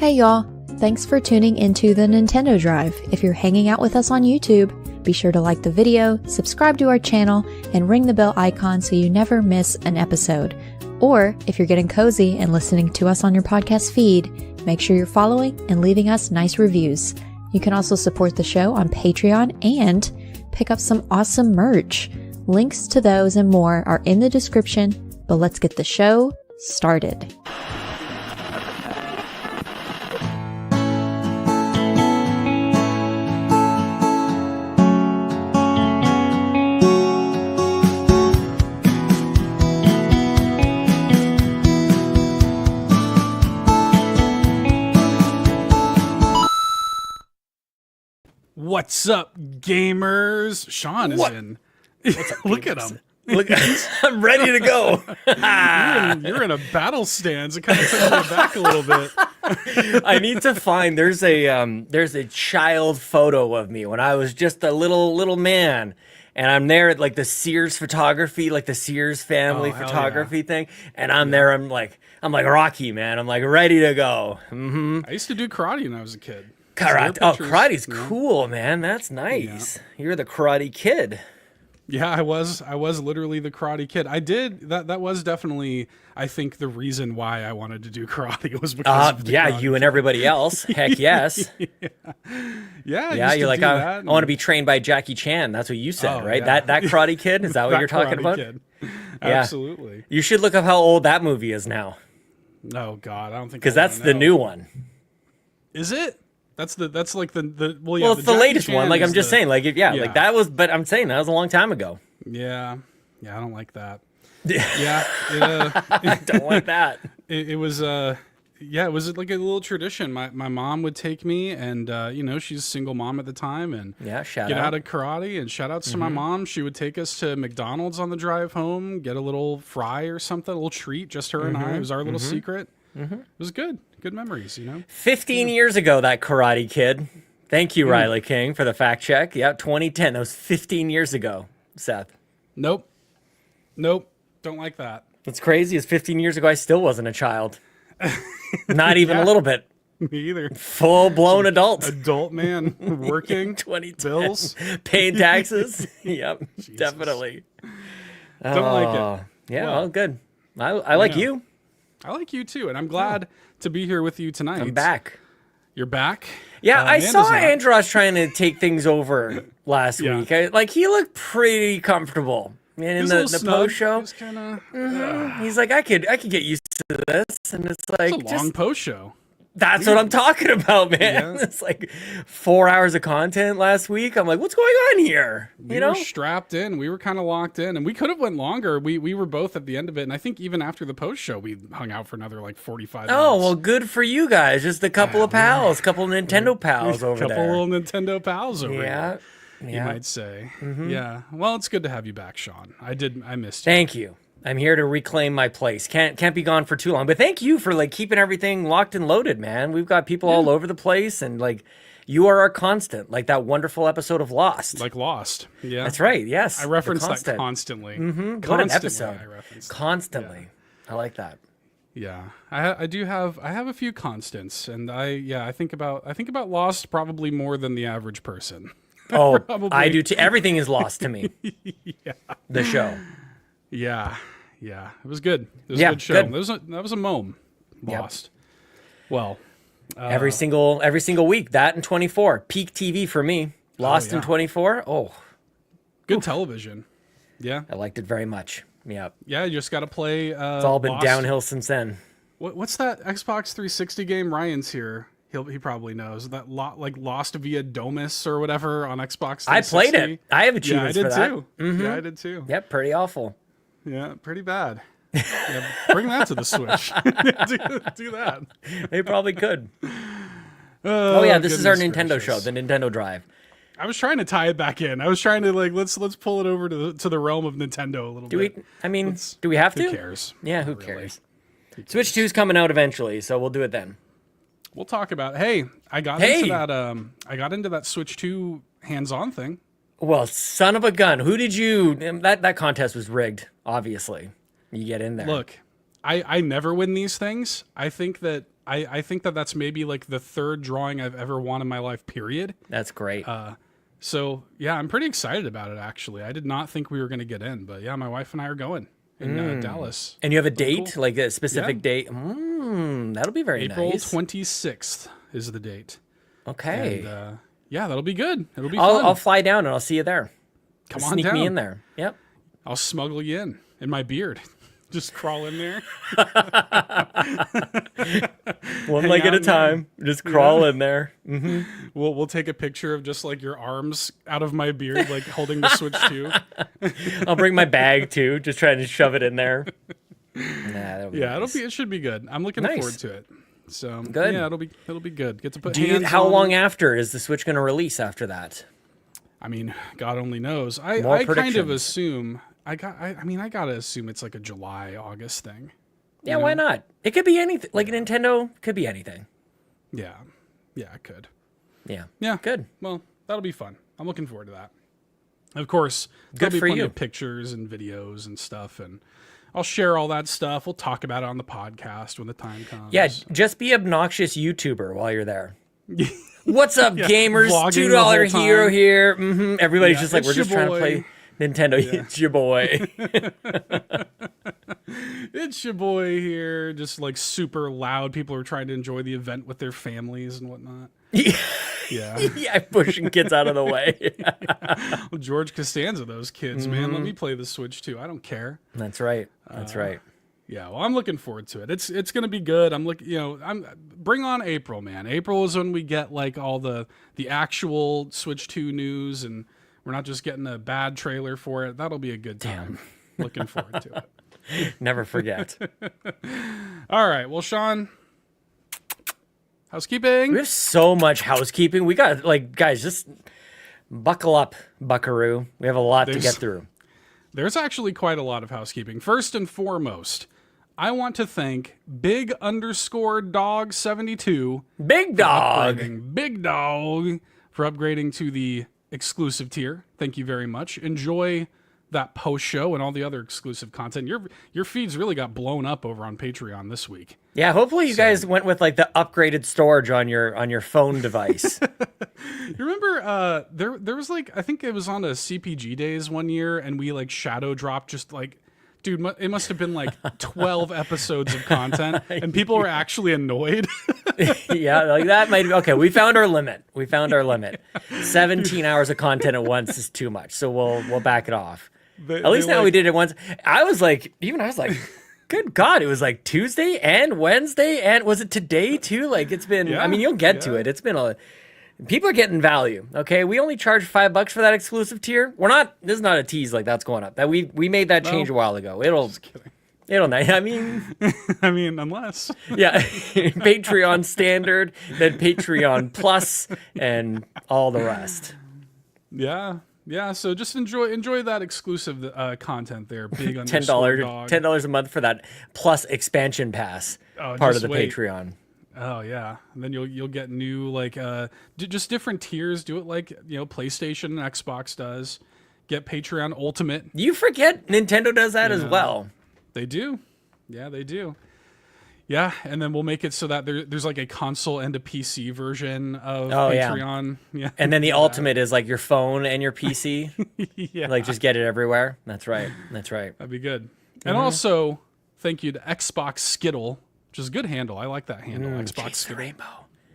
Hey y'all, thanks for tuning into the Nintendo Drive. If you're hanging out with us on YouTube, be sure to like the video, subscribe to our channel, and ring the bell icon so you never miss an episode. Or if you're getting cozy and listening to us on your podcast feed, make sure you're following and leaving us nice reviews. You can also support the show on Patreon and pick up some awesome merch. Links to those and more are in the description, but let's get the show started. What's up, gamers? Sean is in. Look at him. Look, I'm ready to go. you're in a battle stance. It kind of took me back a little bit. I need to find. There's a child photo of me when I was just a little man, and I'm there at like the Sears photography, like the Sears family photography thing, and I'm there. I'm like Rocky, man. I'm like ready to go. I used to do karate when I was a kid. Karate. Oh, karate's cool, man. That's nice. Yeah. You're the karate kid. Yeah, I was literally the karate kid. I did that was definitely, I think, the reason why I wanted to do karate was because of the karate you kid. And everybody else. Heck yes. Yeah, you're like, I want to be trained by Jackie Chan. That's what you said, right? Yeah. That karate kid, is that what you're talking about? Kid. Yeah. Absolutely. You should look up how old that movie is now. Oh God, I don't think, because that's the new one. Is it? That's like the well, it's the latest one. Like I'm just saying, like like that was. But I'm saying that was a long time ago. Yeah, I don't like that. I don't like that. It was it was like a little tradition. My mom would take me, and she's a single mom at the time, and get out of karate. And shout outs to my mom. She would take us to McDonald's on the drive home, get a little fry or something, a little treat, just her and I. It was our little secret. It was good memories, 15 years ago, that Karate Kid. Thank you, Riley King, for the fact check. Yeah, 2010. That was 15 years ago, Seth. Nope. Don't like that. What's crazy is 15 years ago, I still wasn't a child. Not even a little bit. Me either. Full-blown adult. Adult man working. 2010. Bills. Paying taxes. Yep, definitely. Don't like it. Yeah, well good. I like you. I like you too, and I'm glad to be here with you tonight. I'm back. You're back? Yeah, I saw Andros trying to take things over last week. He looked pretty comfortable. And in the post show, he's like, I could get used to this, and it's like it's a long post show. That's what I'm talking about, man. Yeah. It's like 4 hours of content last week. I'm like, what's going on here? We were strapped in. We were kind of locked in, and we could have went longer. We were both at the end of it, and I think even after the post show, we hung out for another like 45 minutes. Oh, well, good for you guys. Just a couple of pals, couple of Nintendo pals over there. Couple little Nintendo pals over there. You might say. Yeah. Well, it's good to have you back, Sean. I missed you. Thank you. I'm here to reclaim my place. Can't be gone for too long. But thank you for like keeping everything locked and loaded, man. We've got people all over the place, and like you are our constant, like that wonderful episode of Lost. Like Lost. Yeah. That's right. Yes. I reference that constantly. What an episode. Constantly. Yeah. I like that. Yeah. I have a few constants, and I think about Lost probably more than the average person. Oh, I do too. Everything is lost to me. The show. Yeah, it was good. It was a good show. That was a mom. Lost. Yep. Well, every single week. That and 24 peak TV for me. Lost in 24. Oh, good television. Yeah, I liked it very much. Yeah. Yeah, you just got to play. It's all been downhill since then. What's that Xbox 360 game? Ryan's here. He probably knows that Lost via Domus or whatever on Xbox 360. I played it. I have achievements for that. I did too. Yeah, I did too. Yep, pretty awful. Yeah, pretty bad. Yeah, bring that to the Switch. do that. They probably could. This is our Nintendo show, the Nintendo Drive. I was trying to tie it back in. I was trying to let's pull it over to the realm of Nintendo a little bit. Do we have to? Who cares? Yeah, who cares? Switch 2's coming out eventually, so we'll do it then. We'll talk about. Hey, I got into that. I got into that Switch 2 hands-on thing. Well, son of a gun. Who did you... That contest was rigged, obviously. You get in there. Look, I never win these things. I think that I think that's maybe like the third drawing I've ever won in my life, period. That's great. So yeah, I'm pretty excited about it, actually. I did not think we were going to get in, but yeah, my wife and I are going in Dallas. And you have a date, cool. Like a specific date? That'll be very April nice. April 26th is the date. Okay. And, yeah, that'll be good. It'll be fun. I'll fly down and I'll see you there. Come on sneak down. Me in there. Yep. I'll smuggle you in my beard. Just crawl in there. One leg at a time. Just crawl in there. Mm-hmm. We'll take a picture of just like your arms out of my beard, like holding the Switch 2. I'll bring my bag too, just trying to shove it in there. Nice. It should be good. I'm looking forward to it. So good. Yeah, it'll be good. Get to put hands how on long it. after is the Switch going to release after that? I mean, God only knows. I kind of assume I gotta assume it's like a July, August thing. Yeah, why not? It could be anything. Like a Nintendo could be anything. Yeah, it could. Yeah, good. Well, that'll be fun. I'm looking forward to that. Of course, good there'll be for plenty you. of pictures and videos and stuff, and I'll share all that stuff. We'll talk about it on the podcast when the time comes. Yeah, just be obnoxious YouTuber while you're there. What's up, gamers? $2 hero here. Mm-hmm. Everybody's just like, we're just trying to play Nintendo. It's your boy. It's your boy here. Just like super loud. People are trying to enjoy the event with their families and whatnot. Yeah, pushing kids out of the way. Well, George Costanza, those kids, man. Let me play the Switch too. I don't care. That's right. Yeah, well, I'm looking forward to it. It's gonna be good. Bring on April, man. April is when we get like all the actual Switch 2 news, and we're not just getting a bad trailer for it. That'll be a good time. Looking forward to it. Never forget. All right, well, Sean, housekeeping. We have so much housekeeping. We got guys, just buckle up, buckaroo. We have a lot to get through. There's actually quite a lot of housekeeping. First and foremost, I want to thank Big_Dog72. Big Dog For upgrading to the exclusive tier. Thank you very much. Enjoy that post show and all the other exclusive content. Your feeds really got blown up over on Patreon this week. Yeah, hopefully you guys went with like the upgraded storage on your phone device. You remember there was like, I think it was on a CPG days one year, and we like shadow dropped just like, dude, it must have been like 12 episodes of content, and people were actually annoyed. Yeah, like that might be okay. We found our limit. 17 hours of content at once is too much, so we'll back it off. At least now we did it once. I was like, good God, it was like Tuesday and Wednesday, and was it today too? Like it's been. Yeah, I mean, you'll get to it. It's been people are getting value. Okay, we only charge $5 for that exclusive tier. This is not a tease. Like that's going up. That we made that change a while ago. It'll. I mean, unless Patreon standard, then Patreon Plus, and all the rest. Yeah, so just enjoy that exclusive content there. Big $10 a month for that plus expansion pass part of the Patreon. Oh yeah, and then you'll get new just different tiers. Do it like PlayStation and Xbox does. Get Patreon Ultimate. You forget Nintendo does that as well. They do. Yeah, they do. Yeah, and then we'll make it so that there's like a console and a PC version of Patreon. Yeah. And then the ultimate is like your phone and your PC. Yeah. Like just get it everywhere. That's right. That'd be good. Mm-hmm. And also, thank you to Xbox Skittle, which is a good handle. I like that handle. Xbox Skittle. Rainbow.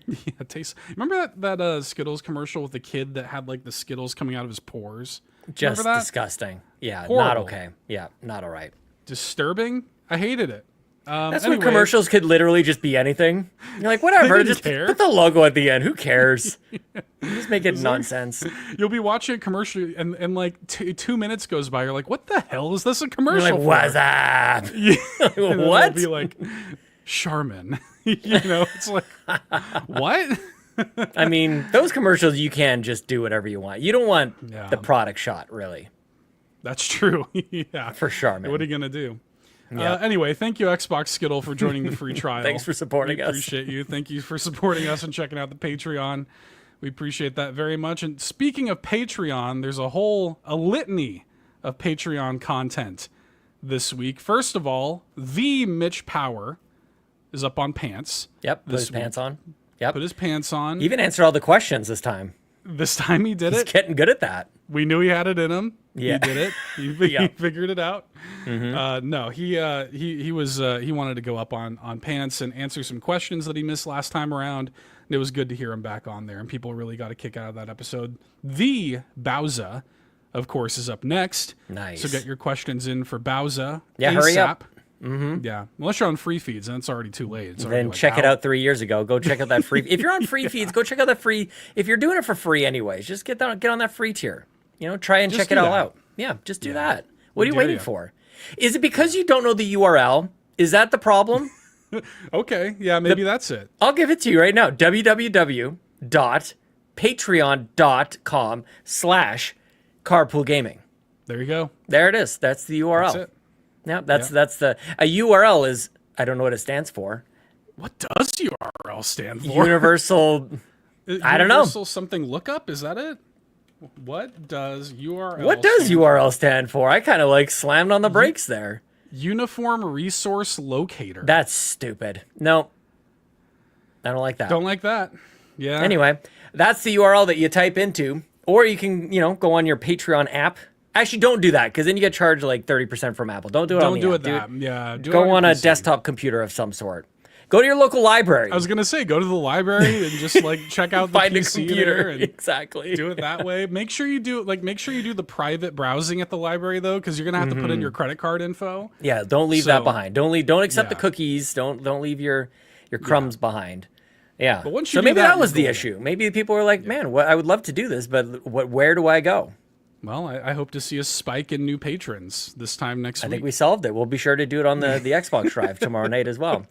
Yeah, taste. Remember that Skittles commercial with the kid that had like the Skittles coming out of his pores? Just disgusting. Yeah, horrible. Not okay. Yeah, not all right. Disturbing. I hated it. That's when commercials could literally just be anything. You're like, whatever, just put the logo at the end. Who cares? Just make it nonsense. You'll be watching a commercial and like 2 minutes goes by. You're like, what the hell is this a commercial for? What's up? What? Be like, Charmin. It's like, what? I mean, those commercials, you can just do whatever you want. You don't want the product shot, really. That's true. Yeah. For Charmin. What are you going to do? Yep. Anyway, thank you, Xbox Skittle, for joining the free trial. Thanks for supporting us. We appreciate you. Thank you for supporting us and checking out the Patreon. We appreciate that very much. And speaking of Patreon, there's a litany of Patreon content this week. First of all, the Mitch Power is up on pants. Yep, put his pants on. Yep. Put his pants on. Even answered all the questions this time. This time he did it. He's getting good at that. We knew he had it in him. Yeah. He did it. He figured it out. No, he wanted to go up on pants and answer some questions that he missed last time around. And it was good to hear him back on there, and people really got a kick out of that episode. The Bowza, of course, is up next. Nice. So get your questions in for Bowza. Yeah, ASAP. hurry up. Yeah, unless you're on free feeds, then it's already too late. Then check it out 3 years ago. Go check out that free. If you're on free feeds, go check out that free. If you're doing it for free anyways, just get on that free tier. Try and check it all out. Yeah, just do that. What are you waiting for? Is it because you don't know the URL? Is that the problem? Okay, yeah, maybe that's it. I'll give it to you right now. www.patreon.com/carpoolgaming. There you go. There it is. That's the URL. That's it. Yeah, that's a URL is, I don't know what it stands for. What does URL stand for? Universal. I don't know. Universal something lookup? Is that it? What does URL? Stand for? I kind of slammed on the brakes there. Uniform Resource Locator. That's stupid. No, I don't like that. Don't like that. Yeah. Anyway, that's the URL that you type into, or you can go on your Patreon app. Actually, don't do that, because then you get charged 30% from Apple. Don't do it on the app. Go on a desktop computer of some sort. Go to your local library. I was gonna say, go to the library and just check out the Find PC a computer. there and exactly. do it that way. Make sure you do the private browsing at the library though, because you're gonna have to put in your credit card info. Yeah, don't leave that behind. Don't accept the cookies. Don't leave your crumbs behind. Yeah. But once you maybe that was the issue. Maybe people were like, man, I would love to do this, but where do I go? Well, I hope to see a spike in new patrons this time next week. I think we solved it. We'll be sure to do it on the Xbox Drive tomorrow night as well.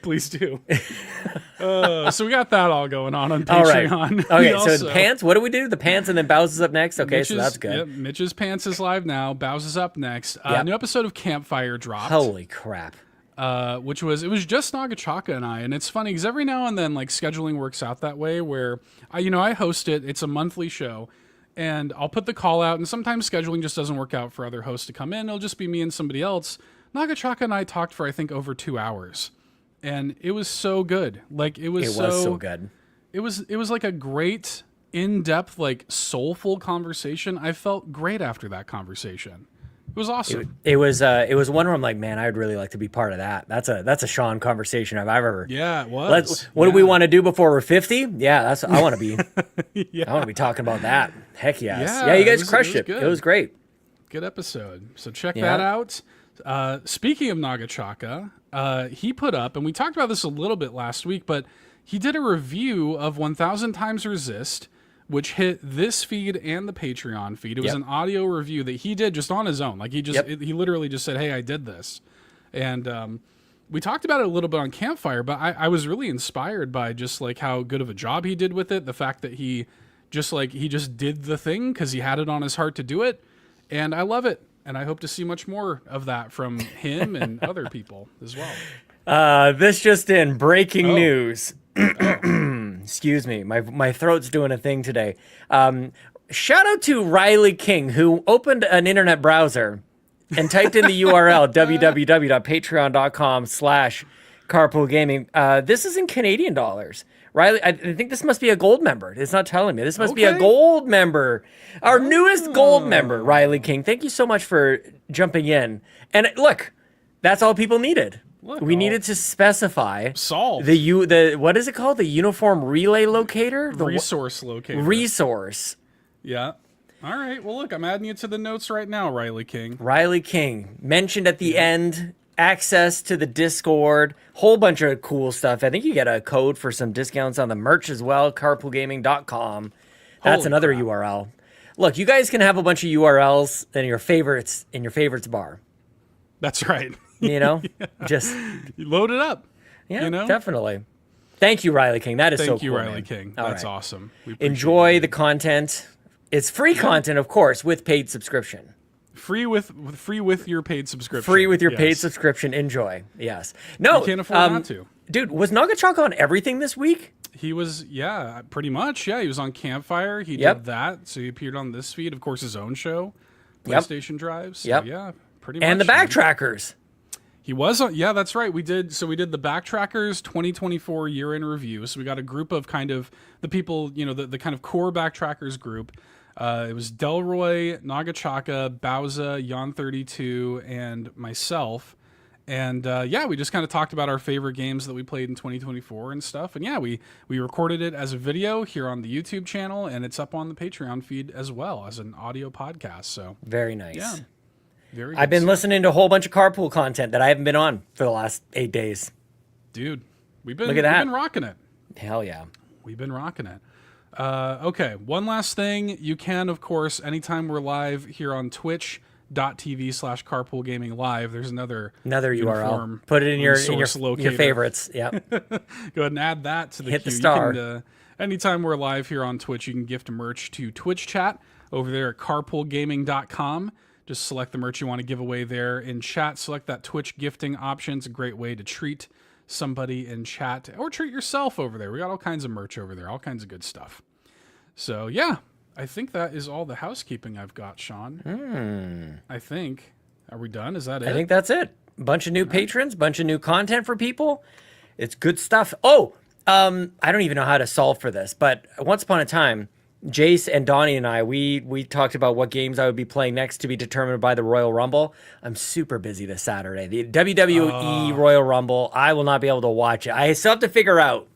Please do. So we got that all going on Patreon. All right. Okay, so the pants, what do we do? The pants and then Bowser's up next? Okay, so that's good. Yep, Mitch's Pants is live now. Bowser's up next. New episode of Campfire dropped. Holy crap. It was just Nagachaka and I, and it's funny because every now and then scheduling works out that way where I host it. It's a monthly show. And I'll put the call out, and sometimes scheduling just doesn't work out for other hosts to come in. It'll just be me and somebody else. Nagachaka and I talked for, I think, over 2 hours. And it was so good. It was so good. It was like a great, in-depth, soulful conversation. I felt great after that conversation. It was awesome. It was one where I'm like, man, I'd really like to be part of that. That's a Sean conversation if I've ever. Yeah, it was. What do we want to do before we're 50? Yeah, I want to be. I want to be talking about that. Heck yes. Yeah, you guys crushed it. It was great. Good episode. So check that out. Speaking of Nagachaka, he put up, and we talked about this a little bit last week, but he did a review of 1000 Times Resist, which hit this feed and the Patreon feed. It was an audio review that he did just on his own. He literally just said, hey, I did this. And we talked about it a little bit on Campfire, but I was really inspired by just how good of a job he did with it. The fact that he just did the thing because he had it on his heart to do it. And I love it. And I hope to see much more of that from him and other people as well. This just in, breaking news. Excuse me, my throat's doing a thing today. Shout out to Riley King, who opened an internet browser and typed in the URL www.patreon.com/carpoolgaming. This is in Canadian dollars. Riley, I think this must be a gold member. It's not telling me. This must be a gold member. Our newest gold member, Riley King. Thank you so much for jumping in. And look, that's all people needed. We needed to specify the what is it called? The uniform relay locator? The resource locator. Resource. Yeah. All right. Well, look, I'm adding it to the notes right now, Riley King. Riley King. Mentioned at the end, access to the Discord, whole bunch of cool stuff. I think you get a code for some discounts on the merch as well, carpoolgaming.com. That's another URL. Look, you guys can have a bunch of URLs in your favorites bar. That's right. Just you load it up. Yeah, definitely. Thank you, Riley King. That is so cool. Thank you, Riley King. That's awesome. Enjoy the content. It's free content, of course, with paid subscription. Free with your paid subscription. Free with your paid subscription. Enjoy. Yes. No, you can't afford not to. Dude, was Nagachaka on everything this week? He was, pretty much. Yeah, he was on Campfire. He did that. So he appeared on this feed. Of course, his own show, PlayStation Drive. So, yeah, pretty much. And the Backtrackers. He was on, yeah, that's right. We did the Backtrackers 2024 year in review. So we got a group of kind of the people, the kind of core Backtrackers group. It was Delroy, Nagachaka, Bowza, Yon32, and myself. And we just kind of talked about our favorite games that we played in 2024 and stuff. And yeah, we recorded it as a video here on the YouTube channel, and it's up on the Patreon feed as well as an audio podcast. So very nice. Yeah. I've been listening to a whole bunch of Carpool content that I haven't been on for the last 8 days. Dude, we've been rocking it. Hell yeah. We've been rocking it. Okay, one last thing. You can, of course, anytime we're live here on twitch.tv/Carpool Gaming Live, there's another URL. Put it in your favorites. Yeah. Go ahead and add that to the Hit queue. The star. You can, anytime we're live here on Twitch, you can gift merch to Twitch chat over there at carpoolgaming.com. Just select the merch you want to give away there in chat. Select that Twitch gifting option. It's a great way to treat somebody in chat or treat yourself over there. We got all kinds of merch over there, all kinds of good stuff. So yeah, I think that is all the housekeeping I've got, Sean. I think. Are we done? Is that it? I think that's it. Bunch of new patrons, bunch of new content for people. It's good stuff. Oh, I don't even know how to solve for this, but once upon a time, Jace and Donnie and I, we talked about what games I would be playing next to be determined by the Royal Rumble. I'm super busy this Saturday. The WWE Royal Rumble, I will not be able to watch it. I still have to figure out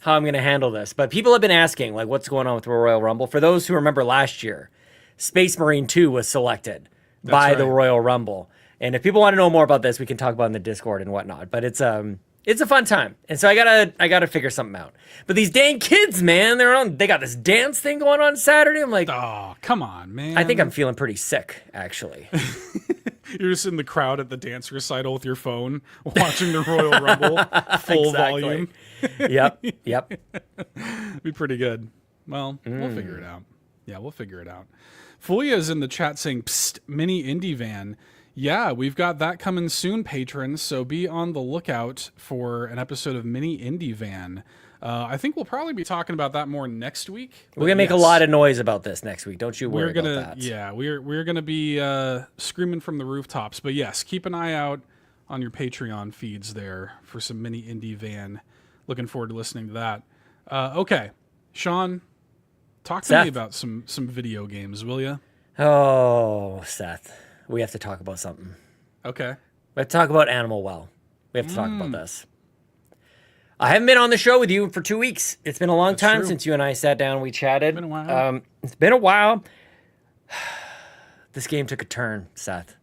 how I'm going to handle this. But people have been asking, like, what's going on with the Royal Rumble? For those who remember last year, Space Marine 2 was selected by the Royal Rumble. And if people want to know more about this, we can talk about it in the Discord and whatnot. But it's a fun time. And so I gotta figure something out. But these dang kids, man, they got this dance thing going on Saturday. I'm like, oh, come on, man. I think I'm feeling pretty sick, actually. You're just in the crowd at the dance recital with your phone, watching the Royal Rumble full volume. Yep. Be pretty good. Well, we'll figure it out. Yeah, we'll figure it out. Fulia's in the chat saying, psst, mini indie van. Yeah, we've got that coming soon, patrons, so be on the lookout for an episode of Mini Indie Van. I think we'll probably be talking about that more next week. We're going to make a lot of noise about this next week. Don't you worry about that. Yeah, we're going to be screaming from the rooftops. But yes, keep an eye out on your Patreon feeds there for some Mini Indie Van. Looking forward to listening to that. Okay, Sean, talk to me about some video games, will you? Oh, Seth. We have to talk about something. Okay. We have to talk about Animal Well. We have to talk about this. I haven't been on the show with you for 2 weeks. It's been a long time since you and I sat down and we chatted. It's been a while. It's been a while. This game took a turn, Seth.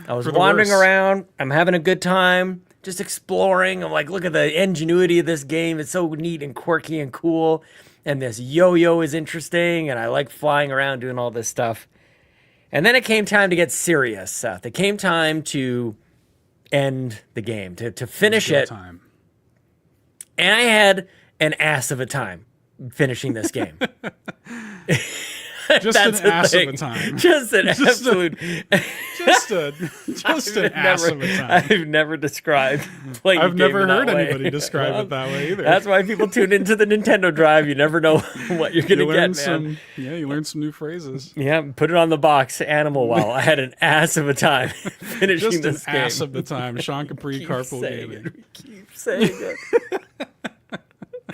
I was wandering around. I'm having a good time, just exploring. I'm like, look at the ingenuity of this game. It's so neat and quirky and cool. And this yo-yo is interesting. And I like flying around doing all this stuff. And then it came time to get serious, Seth. It came time to end the game, to finish it. Time. And I had an ass of a time finishing this game. Just an ass of a time. Just an absolute... Just an ass of a time. I've never described playing I've never heard way. anybody describe it that way either. That's why people tune into the Nintendo Drive. You never know what you're going to get, man. You learn some new phrases. Yeah, put it on the box. Animal Well. I had an ass of a time finishing Just this an game. Ass of the time. Sean Capri, Carpool Gaming. Keep saying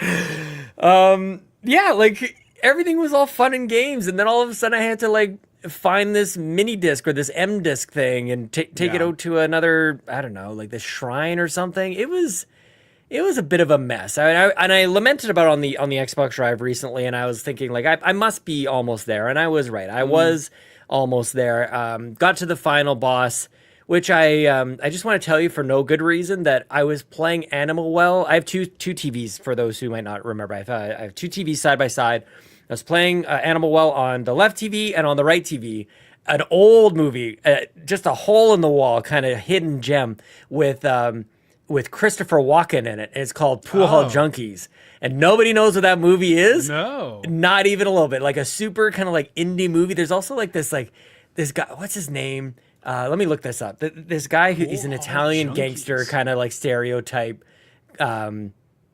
it. Yeah, like... everything was all fun and games, and then all of a sudden I had to like find this mini disc or this M disc thing and take it out to another, I don't know, like this shrine or something. It was a bit of a mess. I lamented about it on the Xbox Drive recently, and I was thinking like I must be almost there, and I was right. I was almost there. Got to the final boss, which I just want to tell you for no good reason that I was playing Animal Well. I have two TVs for those who might not remember. I have two TVs side by side. I was playing Animal Well on the left TV and on the right TV. An old movie, just a hole in the wall, kind of hidden gem with Christopher Walken in it. And it's called Pool Hall Junkies. And nobody knows what that movie is. No. Not even a little bit. Like a super kind of like indie movie. There's also like this guy, what's his name? Let me look this up. This guy he's an Italian gangster kind of like stereotype.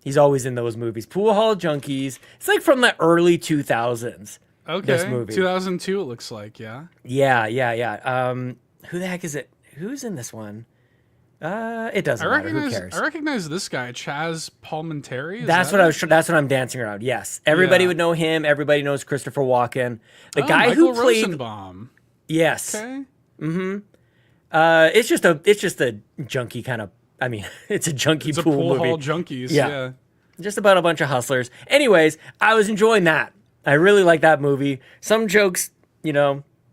He's always in those movies. Pool Hall Junkies. It's like from the early 2000s. Okay. This movie. 2002 it looks like, yeah. Yeah. Who the heck is it? Who's in this one? It doesn't matter. Who cares? I recognize this guy, Chaz Palminteri. That's what I'm dancing around. Yes, everybody would know him. Everybody knows Christopher Walken. The guy Michael who played Rosenbaum. Yes. Okay. Mm-hmm. It's just a junkie kind of. I mean, it's a junkie pool movie. Hall junkies. Yeah. Just about a bunch of hustlers. Anyways, I was enjoying that. I really like that movie. Some jokes,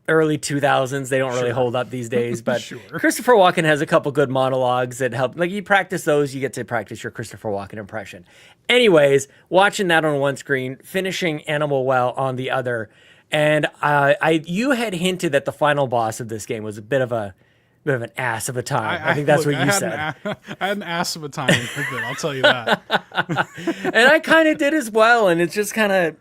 early 2000s, they don't really hold up these days. But Christopher Walken has a couple good monologues that help. Like, you practice those, you get to practice your Christopher Walken impression. Anyways, watching that on one screen, finishing Animal Well on the other. And you had hinted that the final boss of this game was a bit of an ass of a time. I think that's what you said. I had an ass of a time with it, I'll tell you that. And I kind of did as well. And it's just kind of,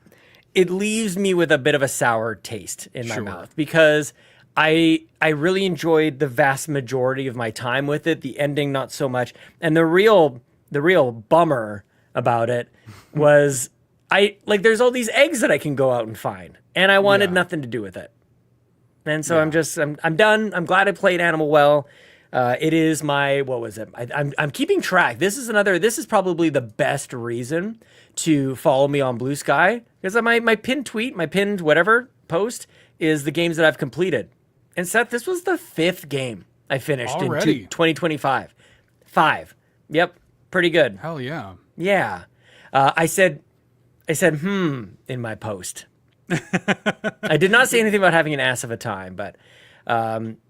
it leaves me with a bit of a sour taste in my mouth because I really enjoyed the vast majority of my time with it. The ending, not so much. And the real bummer about it was there's all these eggs that I can go out and find, and I wanted nothing to do with it. And so I'm done. I'm glad I played Animal Well. It is my, what was it? I'm keeping track. This is probably the best reason to follow me on Blue Sky, because my pinned tweet, my pinned whatever post is the games that I've completed. And Seth, this was the 5th game I finished already in 2025. 5. Yep. Pretty good. Hell yeah. Yeah. I said, in my post. I did not say anything about having an ass of a time, but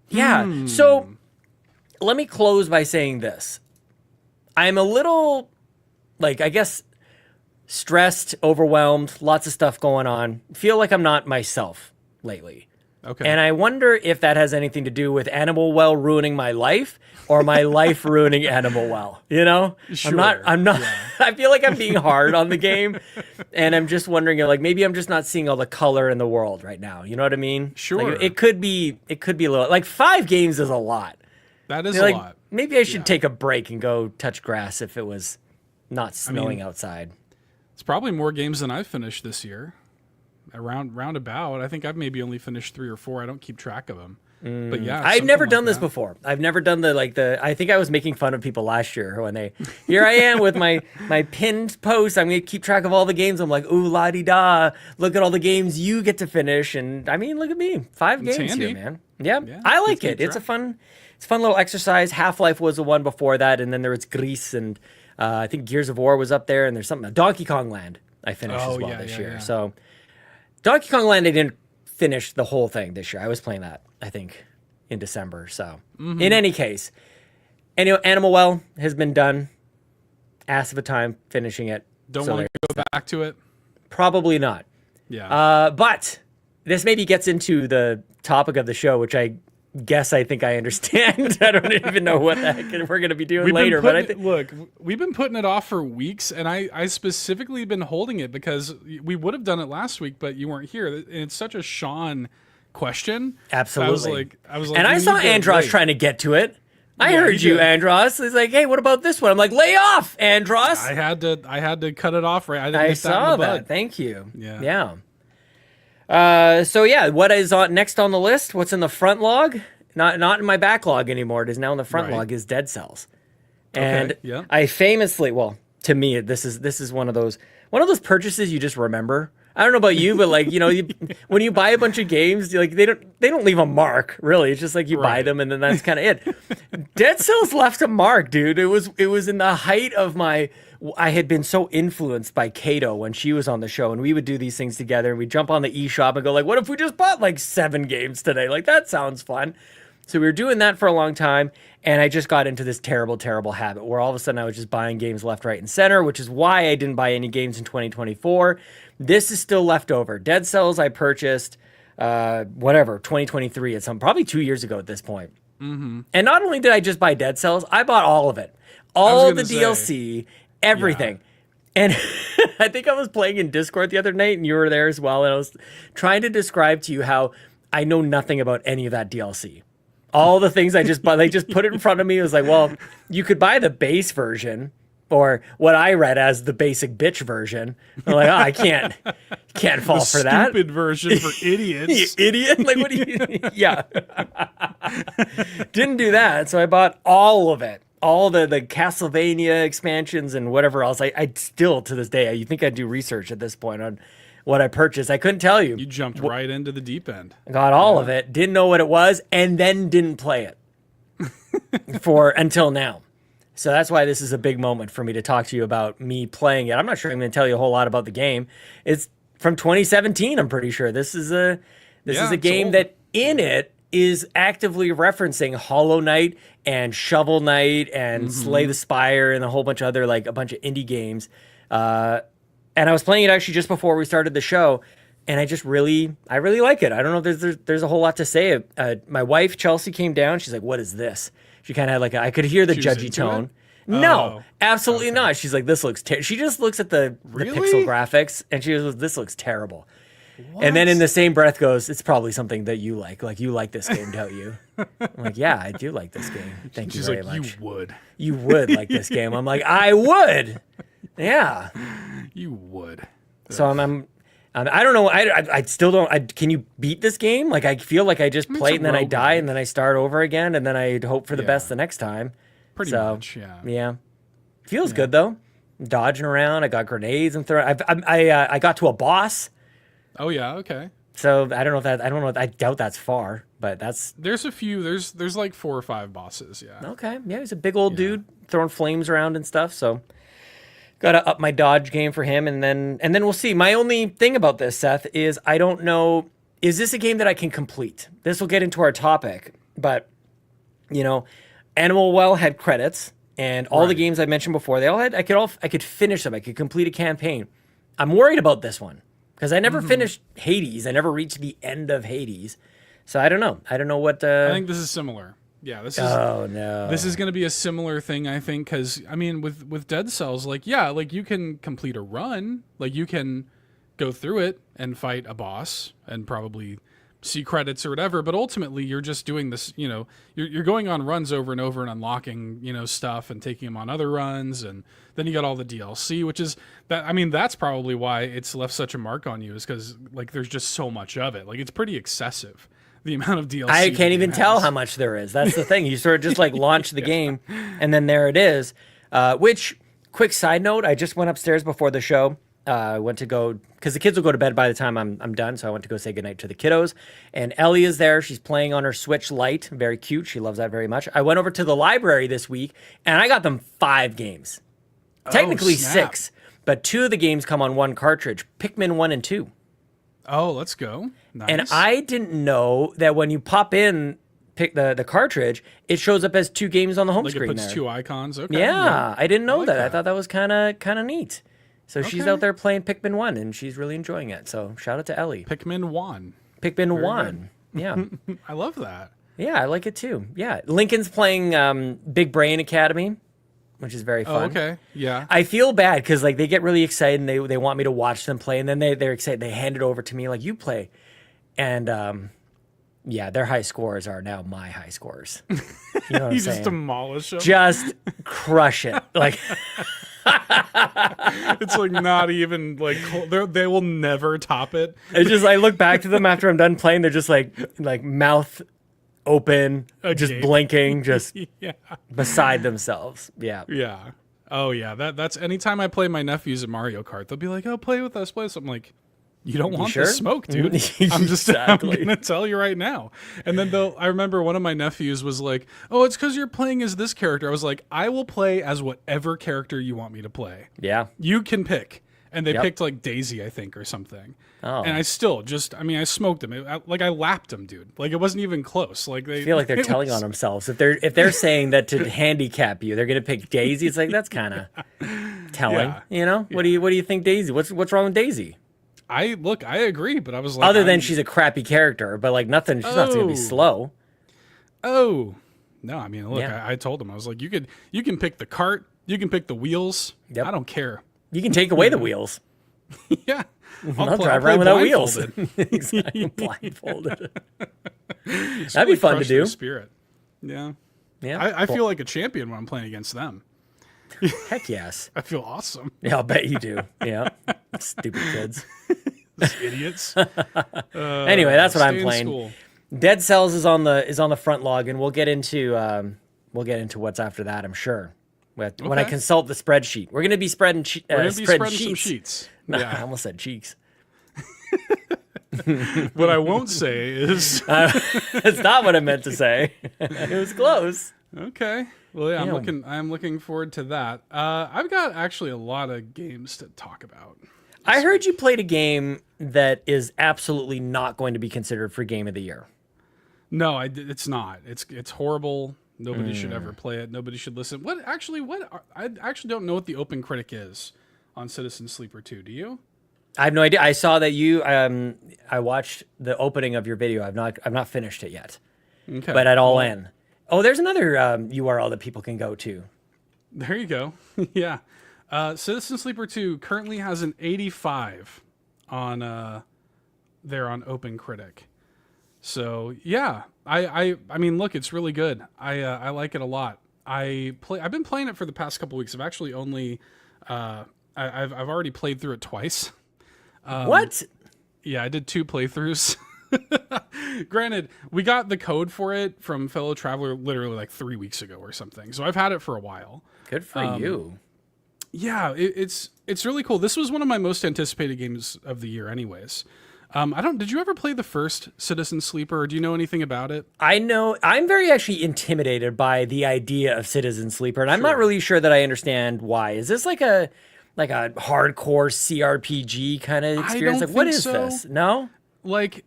yeah. So let me close by saying this. I'm a little, I guess, stressed, overwhelmed, lots of stuff going on. Feel like I'm not myself lately. Okay. And I wonder if that has anything to do with Animal Well ruining my life or my life ruining Animal Well. Sure. I'm not, I feel like I'm being hard on the game. And I'm just wondering, maybe I'm just not seeing all the color in the world right now. You know what I mean? Sure. It could be a little, 5 games is a lot. That is a lot. Maybe I should take a break and go touch grass if it was not snowing outside. It's probably more games than I've finished this year. Roundabout. I think I've maybe only finished 3 or 4. I don't keep track of them. But yeah, I've never done this before. I've never done I think I was making fun of people last year when here I am with my pinned post. I'm going to keep track of all the games. I'm like, ooh, la-di-da. Look at all the games you get to finish. And I mean, look at me. 5 games here, man. Yeah, I like it. It's a fun little exercise. Half-Life was the one before that. And then there was Reese and I think Gears of War was up there. And there's something, Donkey Kong Land I finished as well this year. Yeah. So Donkey Kong Land, I didn't finish the whole thing this year. I was playing that, I think, in December. So in any case, Animal Well has been done. Ass of a time finishing it. Don't want to go back to it? Probably not. Yeah. But this maybe gets into the topic of the show, which I think I understand. I don't even know what the heck we're going to be doing later. But look, we've been putting it off for weeks, and I specifically been holding it because we would have done it last week, but you weren't here. And it's such a Sean question. Absolutely. I was like, and I saw Andros trying to get to it. I heard you, Andros. He's like, hey, what about this one? I'm like, lay off, Andros. I had to cut it off. Right. I saw that. Thank you. Yeah. What is next on the list? What's in the front not in my backlog anymore. It is now in the front log is Dead Cells. And I famously, to me, this is one of those purchases you just remember. I don't know about you, but when you buy a bunch of games, they don't leave a mark, really. It's just you buy them and then that's kind of it. Dead Cells left a mark, dude. It was in the height of I had been so influenced by Kato when she was on the show, and we would do these things together, and we'd jump on the eShop and go what if we just bought 7 games today? That sounds fun. So we were doing that for a long time, and I just got into this terrible, terrible habit where all of a sudden I was just buying games left, right, and center, which is why I didn't buy any games in 2024. This is still left over. Dead Cells I purchased, 2023 probably 2 years ago at this point. Mm-hmm. And not only did I just buy Dead Cells, I bought all of it. All the DLC, everything. Yeah. And I think I was playing in Discord the other night, and you were there as well, and I was trying to describe to you how I know nothing about any of that DLC. All the things I just bought, they just put it in front of me. It was you could buy the base version, or what I read as the basic bitch version. I'm like, I can't fall for that. Stupid version for idiots. Idiot? Like, what do you? Yeah. Didn't do that. So I bought all of it, all the Castlevania expansions and whatever else. I still to this day, you think I'd do research at this point on what I purchased. I couldn't tell you. You jumped right into the deep end. I got all of it. Didn't know what it was, and then didn't play it until now. So that's why this is a big moment for me to talk to you about me playing it. I'm not sure I'm going to tell you a whole lot about the game. It's from 2017, I'm pretty sure. This is a game that in it is actively referencing Hollow Knight and Shovel Knight and Slay the Spire and a whole bunch of other, like a bunch of indie games. And I was playing it actually just before we started the show, and I really like it. I don't know if there's a whole lot to say. My wife, Chelsea, came down. She's like, what is this? She kind of had like I could hear the judgy tone. No, absolutely not. She's like, this looks she just looks at the pixel graphics and she goes, this looks terrible. What? And then in the same breath goes, it's probably something that you like. Like, you like this game, don't you? I'm like, yeah, I do like this game. Thank you very much. You would like this game. I'm like, I would. Yeah. You would. So I don't know. I still don't. Can you beat this game? Like, I feel like I just play it and then I die and then I start over again and then I hope for the best the next time. Pretty much, yeah. Yeah. Feels good though. I'm dodging around. I got grenades and throwing. I got to a boss. Oh yeah. Okay. So I don't know. I doubt that's far, but there's a few. There's like 4 or 5 bosses. Yeah. Okay. Yeah. He's a big old dude throwing flames around and stuff. So. Gotta up my dodge game for him, and then we'll see. My only thing about this, Seth, is I don't know, is this a game that I can complete? This will get into our topic, but, Animal Well had credits, and all the games I mentioned before, they all had, I could finish them, I could complete a campaign. I'm worried about this one, because I never finished Hades, I never reached the end of Hades, so I don't know what... I think this is similar. Yeah, this is. Oh no! This is going to be a similar thing, I think, because I mean, with Dead Cells, like you can complete a run, like you can go through it and fight a boss and probably see credits or whatever. But ultimately, you're just doing this. You're going on runs over and over and unlocking stuff and taking them on other runs, and then you got all the DLC, which is that. I mean, that's probably why it's left such a mark on you, is because like there's just so much of it. Like it's pretty excessive. The amount of DLC. I can't even tell how much there is. That's the thing. You sort of just like launch the game and then there it is. Which, quick side note, I just went upstairs before the show. I went to go, because the kids will go to bed by the time I'm done. So I went to go say goodnight to the kiddos. And Ellie is there. She's playing on her Switch Lite. Very cute. She loves that very much. I went over to the library this week and I got them 5 games. Technically 6. But 2 of the games come on one cartridge. Pikmin 1 and 2. Oh, let's go. Nice. And I didn't know that when you pop in the cartridge, it shows up as 2 games on the home screen. It puts 2 icons. Okay. Yeah, I didn't know that. I thought that was kind of neat. So she's out there playing Pikmin 1, and she's really enjoying it. So shout out to Ellie. Pikmin 1. Pikmin 1. Yeah. I love that. Yeah, I like it too. Yeah. Lincoln's playing Big Brain Academy, which is very fun. Oh, okay. Yeah. I feel bad because like they get really excited and they want me to watch them play, and then they're excited. They hand it over to me like, you play. And their high scores are now my high scores. You know what I'm saying? Just demolish them. Just crush it. Like it's like not even like they will never top it. It's just I look back to them after I'm done playing. They're just like mouth open, just blinking, just beside themselves. Yeah. Yeah. Oh yeah. That's anytime I play my nephews at Mario Kart, they'll be like, "Oh, play with us, play." So I'm like, you don't want the smoke, dude. I'm gonna tell you right now. And then I remember one of my nephews was like, "Oh, it's because you're playing as this character." I was like, "I will play as whatever character you want me to play. Yeah, you can pick." And they picked like Daisy, I think, or something. Oh. And I still I smoked him. I lapped him, dude. Like it wasn't even close. Like I feel like they're telling on themselves. If they're saying that to handicap you, they're gonna pick Daisy. It's like that's kind of telling. Yeah. What do you think, Daisy? What's wrong with Daisy? I agree, but I was like, other than she's a crappy character, but like nothing. She's not gonna be slow. Oh no, I mean, look, I told him I was like, you can pick the cart, you can pick the wheels. Yep. I don't care. You can take away the wheels. Yeah. I'll drive around without wheels. Exactly. Blindfolded. That'd be fun to do. Spirit. Yeah. Yeah. I feel like a champion when I'm playing against them. Heck yes. I feel awesome. Yeah, I'll bet you do. Yeah. Stupid kids. Idiots. Anyway, that's what I'm playing. School. Dead Cells is on the front log, and we'll get into what's after that, I'm sure. When I consult the spreadsheet. We're going to be spreading spreading some sheets. Yeah. I almost said cheeks. What I won't say is it's not what I meant to say. It was close. Okay. Well, yeah, I'm looking forward to that. I've got actually a lot of games to talk about. I heard you played a game that is absolutely not going to be considered for Game of the Year. No, it's not. It's horrible. Nobody should ever play it. Nobody should listen. I actually don't know what the Open Critic is on Citizen Sleeper 2. Do you? I have no idea. I saw that you. I watched the opening of your video. I've not finished it yet. Okay. But at all in. Oh, there's another URL that people can go to. There you go. Yeah. Citizen Sleeper 2 currently has an 85 on there on Open Critic. So yeah, I mean, look, it's really good. I like it a lot. I've been playing it for the past couple weeks. I've actually only I've already played through it twice. What? Yeah, I did 2 playthroughs. Granted, we got the code for it from Fellow Traveler literally like 3 weeks ago or something. So I've had it for a while. Good for you. Yeah, it's really cool. This was one of my most anticipated games of the year anyways. Did you ever play the first Citizen Sleeper, or do you know anything about it? I know, I'm very actually intimidated by the idea of Citizen Sleeper, and I'm not really sure that I understand why. Is this like a hardcore CRPG kind of experience? Like, what is this? No? Like,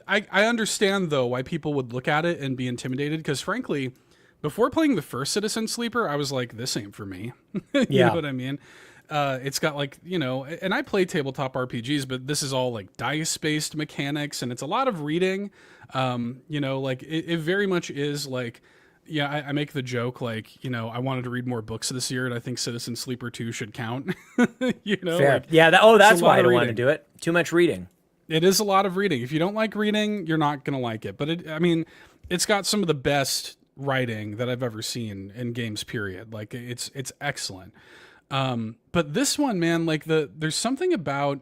I understand, though, why people would look at it and be intimidated, because frankly, before playing the first Citizen Sleeper, I was like, this ain't for me. You know what I mean? It's got like, and I play tabletop RPGs, but this is all like dice-based mechanics, and it's a lot of reading. Like it very much is like, I make the joke, like, I wanted to read more books this year, and I think Citizen Sleeper 2 should count. Fair. Like, that's why I don't want to do it. Too much reading. It is a lot of reading. If you don't like reading, you're not going to like it. But it's got some of the best writing that I've ever seen in games, period. Like, it's excellent. But this one, man, like there's something about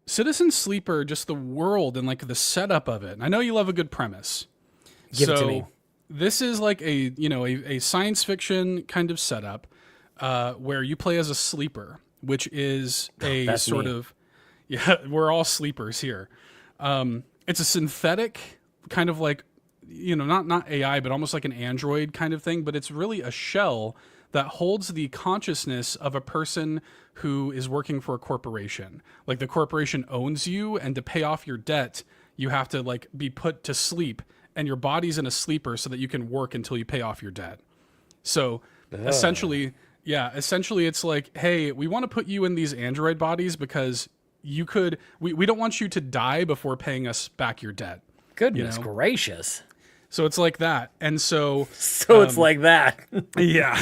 Citizen Sleeper, just the world and like the setup of it. And I know you love a good premise. Give it to me. This is like a science fiction kind of setup, where you play as a sleeper, which is a sort of, we're all sleepers here. It's a synthetic kind of like, not AI, but almost like an android kind of thing, but it's really a shell that holds the consciousness of a person who is working for a corporation. Like, the corporation owns you, and to pay off your debt, you have to like be put to sleep, and your body's in a sleeper so that you can work until you pay off your debt. So essentially it's like, hey, we want to put you in these android bodies because we don't want you to die before paying us back your debt. Goodness gracious. So it's like that. And so it's like that. Yeah.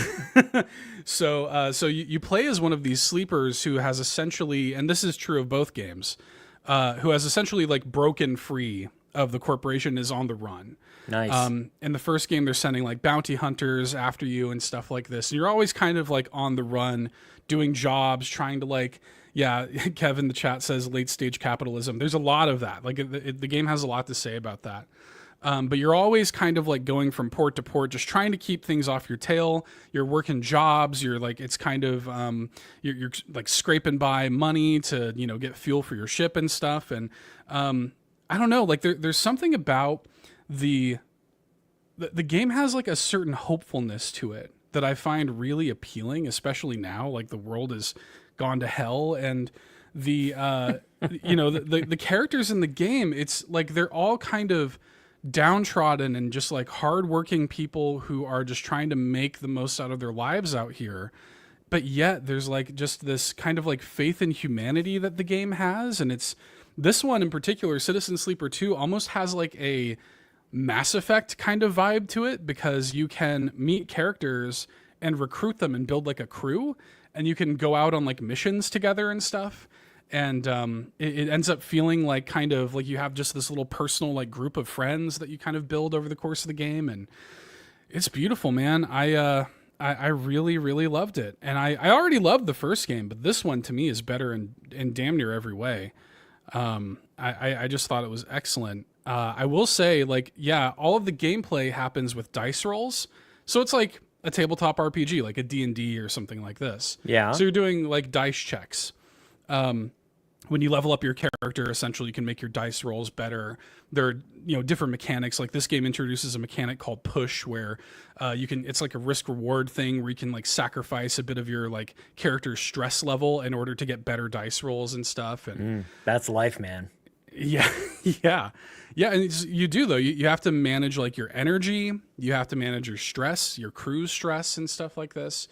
So you play as one of these sleepers who has essentially, and this is true of both games, who has essentially like broken free of the corporation, is on the run. Nice. In the first game, they're sending like bounty hunters after you and stuff like this. And you're always kind of like on the run, doing jobs, trying to like, Kevin, the chat says late stage capitalism. There's a lot of that. Like the game has a lot to say about that. But you're always kind of like going from port to port, just trying to keep things off your tail. You're working jobs. You're like, it's kind of, you're like scraping by money to, get fuel for your ship and stuff. And I don't know, like there's something about the game has like a certain hopefulness to it that I find really appealing, especially now, like the world has gone to hell, and the the characters in the game, it's like they're all kind of downtrodden and just like hardworking people who are just trying to make the most out of their lives out here. But yet there's like just this kind of like faith in humanity that the game has. And it's this one in particular, Citizen Sleeper 2, almost has like a Mass Effect kind of vibe to it, because you can meet characters and recruit them and build like a crew, and you can go out on like missions together and stuff. And it ends up feeling like kind of like you have just this little personal like group of friends that you kind of build over the course of the game. And it's beautiful, man. I really, really loved it. And I already loved the first game, but this one to me is better in damn near every way. I just thought it was excellent. I will say, like, yeah, all of the gameplay happens with dice rolls. So it's like a tabletop RPG, like a D&D or something like this. Yeah. So you're doing like dice checks. When you level up your character, essentially you can make your dice rolls better. There are, different mechanics. Like this game introduces a mechanic called push where it's like a risk reward thing where you can like sacrifice a bit of your like character's stress level in order to get better dice rolls and stuff. And that's life, man. Yeah. Yeah. Yeah. And you do though. You have to manage like your energy. You have to manage your stress, your crew's stress and stuff like this.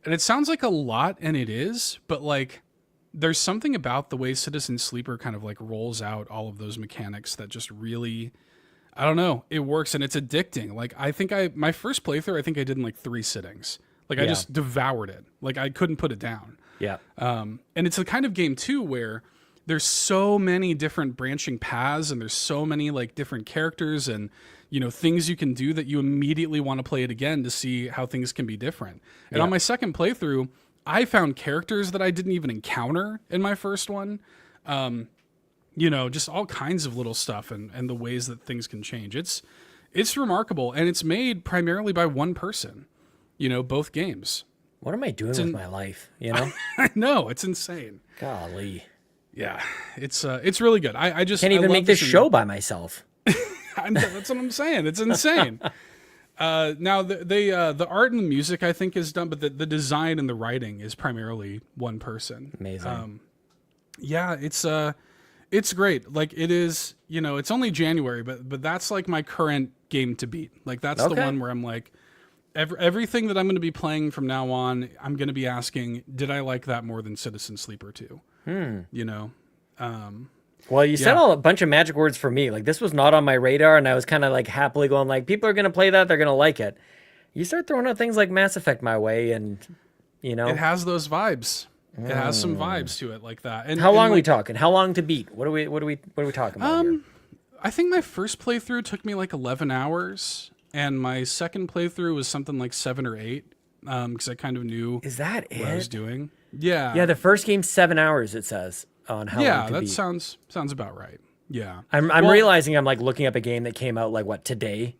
And it sounds like a lot, and it is, but like, there's something about the way Citizen Sleeper kind of like rolls out all of those mechanics that just really, I don't know, it works and it's addicting. Like my first playthrough, I think I did in like 3 sittings. Like I just devoured it. Like I couldn't put it down. Yeah. And it's a kind of game too where there's so many different branching paths and there's so many like different characters and, things you can do that you immediately want to play it again to see how things can be different. And on my second playthrough, I found characters that I didn't even encounter in my first one. Just all kinds of little stuff and the ways that things can change. It's remarkable, and it's made primarily by one person, both games. What am I doing with my life, I know, it's insane. Golly. Yeah, it's really good. I just can't even make this show by myself. That's what I'm saying. It's insane. Now the art and the music I think is done, but the design and the writing is primarily one person. Amazing. Yeah, it's great. Like it is, it's only January, but that's like my current game to beat. Like that's the one where I'm like, everything that I'm going to be playing from now on, I'm going to be asking, did I like that more than Citizen Sleeper 2? Well, you said a bunch of magic words for me. Like this was not on my radar, and I was kind of like happily going like, people are going to play that, they're going to like it. You start throwing out things like Mass Effect my way, and it has those vibes. It has some vibes to it like that. And how long are we talking? How long to beat? What are we talking about here? I think my first playthrough took me like 11 hours, and my second playthrough was something like 7 or 8. Because I kind of knew what I was doing. Yeah. Yeah, the first game's 7 hours, it says. On how long to beat. sounds about right. Yeah, I'm realizing I'm like looking up a game that came out like today.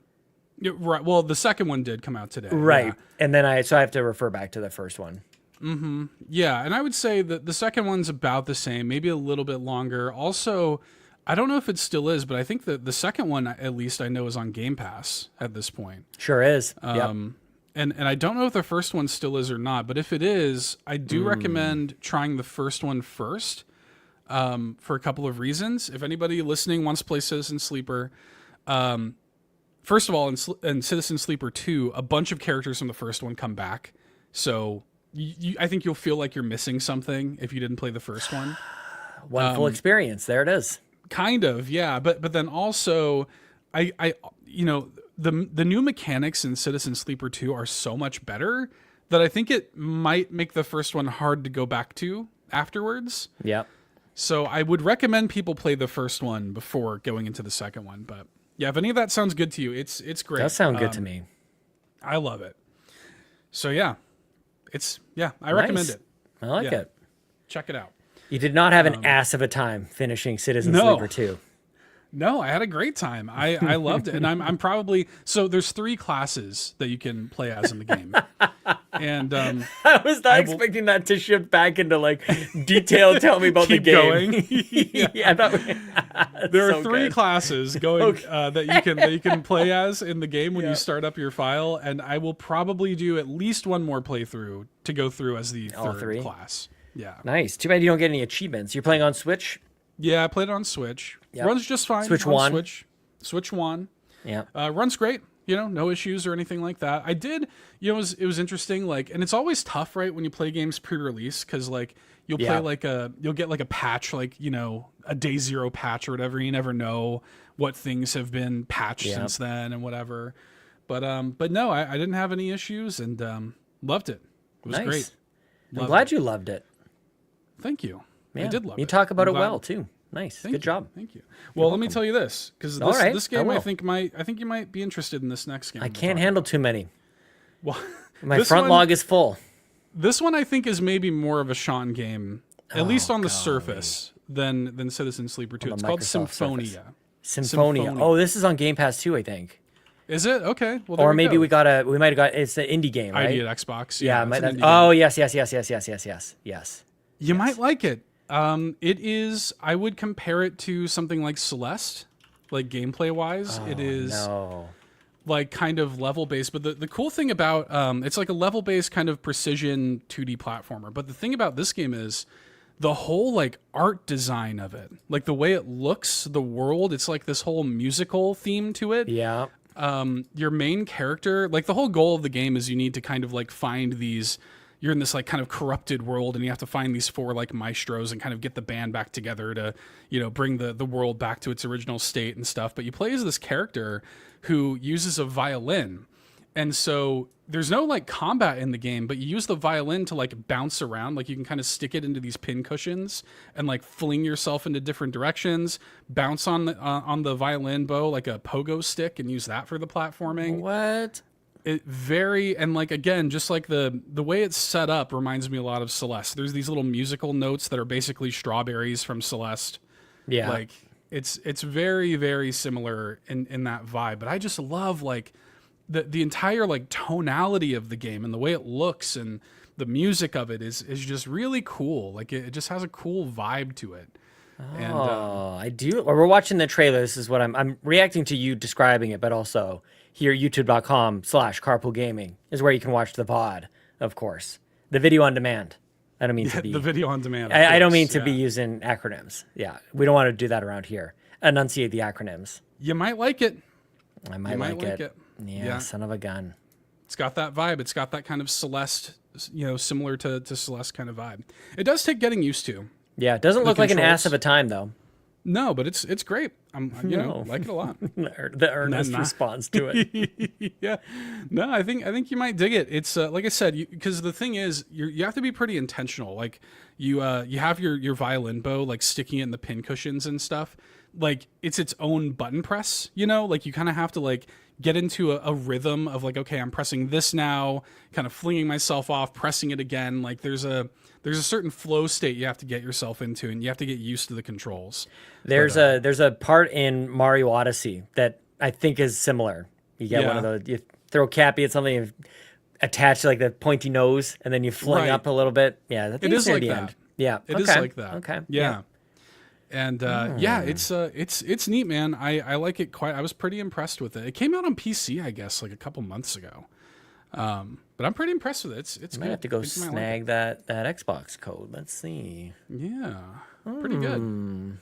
Yeah, right. Well, the second one did come out today. Right, yeah. And then I have to refer back to the first one. Mm-hmm. Yeah, and I would say that the second one's about the same, maybe a little bit longer. Also, I don't know if it still is, but I think that the second one, at least I know, is on Game Pass at this point. Sure is. And I don't know if the first one still is or not, but if it is, I do recommend trying the first one first. For a couple of reasons. If anybody listening wants to play Citizen Sleeper, first of all, in Citizen Sleeper 2, a bunch of characters from the first one come back. So I think you'll feel like you're missing something if you didn't play the first one. One full experience. There it is. Kind of, yeah. But then also, the new mechanics in Citizen Sleeper 2 are so much better that I think it might make the first one hard to go back to afterwards. Yeah. So I would recommend people play the first one before going into the second one. But yeah, if any of that sounds good to you, it's great. That sounds good to me. I love it. So yeah, I recommend it. I like it. Check it out. You did not have an ass of a time finishing Citizen Sleeper 2. No, I had a great time. I loved it. And I'm probably, so there's 3 classes that you can play as in the game. And I was not expecting that to shift back into like detail. Tell me about the game. There are 3 classes going that you can play as in the game when you start up your file, and I will probably do at least one more playthrough to go through as the third class. Yeah. Nice. Too bad you don't get any achievements. You're playing on Switch? Yeah, I played it on Switch. Yep. Runs just fine. Switch on One. Switch One. Yeah. Runs great. No issues or anything like that. I did, it was interesting, like, and it's always tough, right, when you play games pre-release, because, like, you'll play, you'll get, like, a patch, like, a day 0 patch or whatever. You never know what things have been patched since then and whatever. But no, I didn't have any issues and loved it. It was great. I'm glad you loved it. Thank you. Yeah. I did love it. You talk about it well, too. Nice. Good job. Thank you. Well, let me tell you this, because this game I think you might be interested in this next game. I can't handle too many. Well, My front log is full. This one I think is maybe more of a Sean game, at least on the surface, than Citizen Sleeper 2. It's called Symphonia. Symphonia. Oh, this is on Game Pass too, I think. Is it? Okay. Well, or maybe we might have got, it's an indie game, right? ID at Xbox. Yeah. Yes. You might like it. It is, I would compare it to something like Celeste, like gameplay wise. It is like kind of level based, but the cool thing about, it's like a level based kind of precision 2D platformer. But the thing about this game is the whole like art design of it, like the way it looks, the world, it's like this whole musical theme to it. Yeah. Your main character, like the whole goal of the game is you need to kind of like find these, you're in this like kind of corrupted world and you have to find these 4 like maestros and kind of get the band back together to, you know, bring the world back to its original state and stuff. But you play as this character who uses a violin. And so there's no like combat in the game, but you use the violin to like bounce around. Like you can kind of stick it into these pin cushions and like fling yourself into different directions, bounce on the violin bow like a pogo stick and use that for the platforming. What? And like, again, just like the way it's set up reminds me a lot of Celeste. There's these little musical notes that are basically strawberries from Celeste. Yeah. Like it's very, very similar in that vibe, but I just love like the entire like tonality of the game and the way it looks and the music of it is just really cool. Like it just has a cool vibe to it. I do. Or we're watching the trailer. This is what I'm reacting to you describing it, but also here, youtube.com/carpoolgaming is where you can watch the pod, of course. The video on demand. I don't mean to be... The video on demand. I don't mean to be using acronyms. Yeah, we don't want to do that around here. Enunciate the acronyms. You might like it. I might like it. Yeah, son of a gun. It's got that vibe. It's got that kind of Celeste, you know, similar to Celeste kind of vibe. It does take getting used to. Yeah, it doesn't look like an ass of a time, though. No, but it's great. You know, like it a lot. The earnest response to it. Yeah. No, I think you might dig it. It's like I said, because the thing is, you have to be pretty intentional. Like you have your violin bow, like sticking it in the pin cushions and stuff. Like it's its own button press, you know, like you kind of have to like get into a rhythm of like, okay, I'm pressing this now, kind of flinging myself off, pressing it again. Like there's a certain flow state you have to get yourself into, and you have to get used to the controls. There's a part in Mario Odyssey that I think is similar. You get one of those, you throw Cappy at something, you attach like the pointy nose, and then you fling up a little bit. Yeah, it is like that. End. Yeah, it is like that. Okay, yeah. And it's neat, man. I like it quite. I was pretty impressed with it. It came out on PC, I guess, like a couple months ago. But I'm pretty impressed with it. It's might have to go snag that Xbox code. Let's see. Yeah, pretty good.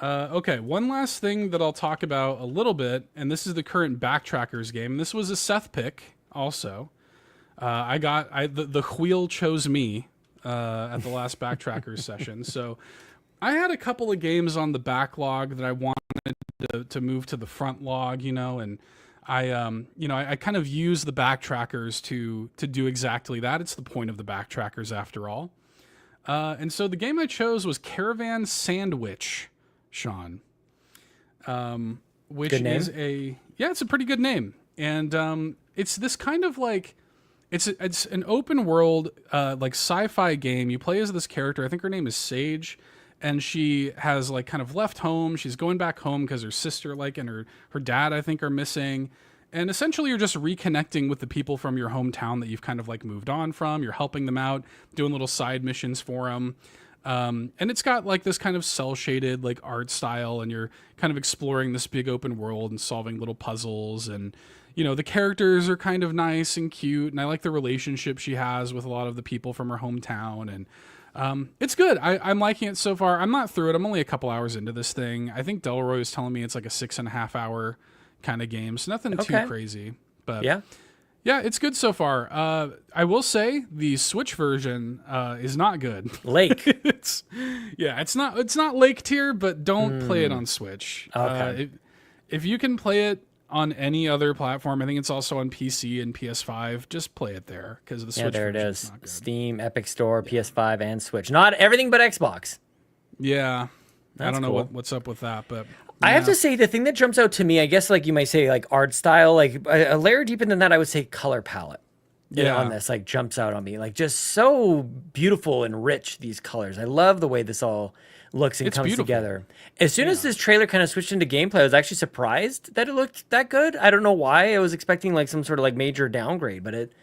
Okay, one last thing that I'll talk about a little bit, and this is the current Backtrackers game. This was a Seth pick also. The wheel chose me at the last Backtrackers session. So I had a couple of games on the backlog that I wanted to move to the front log, you know, and I kind of use the Backtrackers to do exactly that. It's the point of the Backtrackers after all. And so the game I chose was Caravan Sandwich, Sean. Which is it's a pretty good name. And it's this kind of like it's an open world like sci-fi game. You play as this character. I think her name is Sage. And she has like kind of left home. She's going back home because her sister and her dad, I think, are missing. And essentially you're just reconnecting with the people from your hometown that you've kind of like moved on from. You're helping them out, doing little side missions for them. And it's got like this kind of cell shaded like art style, and you're kind of exploring this big open world and solving little puzzles. And, you know, the characters are kind of nice and cute. And I like the relationship she has with a lot of the people from her hometown. And, it's good. I'm liking it so far. I'm not through it. I'm only a couple hours into this thing. I think Delroy was telling me it's like a 6.5 hour kind of game. So nothing too crazy, but yeah, it's good so far. I will say the Switch version, is not good. Lake. It's not Lake tier, but don't play it on Switch. Okay. If you can play it on any other platform, I think it's also on PC and PS5. Just play it there because the Switch. There it is. Steam, Epic Store, PS5, and Switch. Not everything but Xbox. Yeah, I don't know what's up with that, but I have to say the thing that jumps out to me, I guess, like you might say, like art style, like a layer deeper than that, I would say color palette. on this like jumps out on me. Like just so beautiful and rich, these colors. I love the way this all looks and comes together. As soon as this trailer kind of switched into gameplay, I was actually surprised that it looked that good. I don't know why. I was expecting like some sort of like major downgrade, but it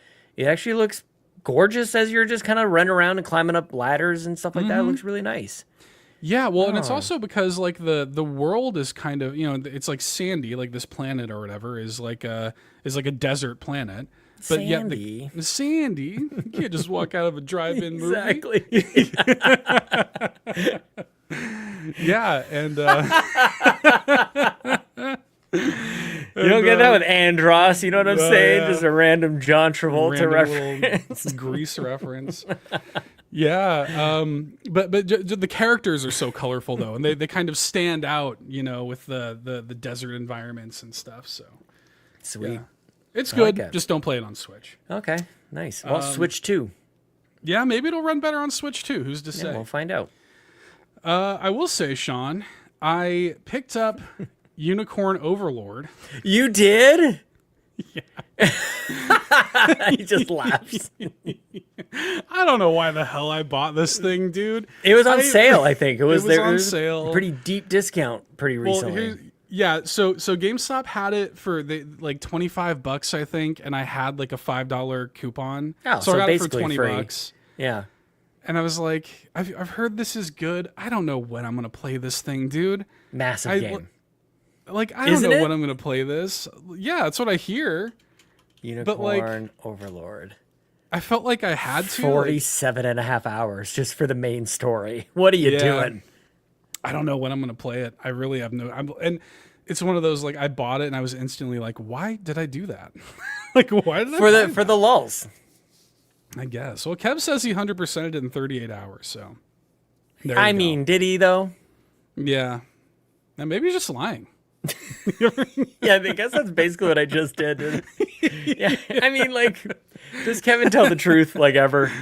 actually looks gorgeous as you're just kind of running around and climbing up ladders and stuff like that. It looks really nice. Yeah, well, and it's also because like the world is kind of, it's like sandy, like this planet or whatever is like a desert planet. But sandy. Yet sandy. You can't just walk out of a drive-in movie. Exactly. Yeah, and you don't get that with Andros, you know what I'm saying? Just a random John Travolta reference. Grease reference. Yeah, but the characters are so colorful though, and they kind of stand out, with the desert environments and stuff. So sweet, yeah. It's good. Like it. Just don't play it on Switch. Okay, nice. Well, Switch 2. Yeah, maybe it'll run better on Switch 2. Who's to say? We'll find out. I will say, Sean, I picked up Unicorn Overlord. You did? Yeah. He just laughs. I don't know why the hell I bought this thing, dude. It was on sale, I think. It was on sale. Pretty deep discount pretty recently. Yeah, so GameStop had it for like $25, I think, and I had like a $5 coupon. Oh, so I got basically it for $20. Yeah. And I was like, I've heard this is good. I don't know when I'm gonna play this thing, dude. Massive game. Like I don't know when I'm gonna play this. Yeah, that's what I hear. Unicorn Overlord. I felt like I had to. 47 and a half hours just for the main story. What are you doing? I don't know when I'm going to play it. I really have and it's one of those, like, I bought it and I was instantly like, why did I do that? Like, why did I for the lulz? I guess. Well, Kev says he 100%ed it in 38 hours, so. I mean, did he though? Yeah. And maybe he's just lying. Yeah, I guess that's basically what I just did. Yeah, I mean, like, does Kevin tell the truth like ever,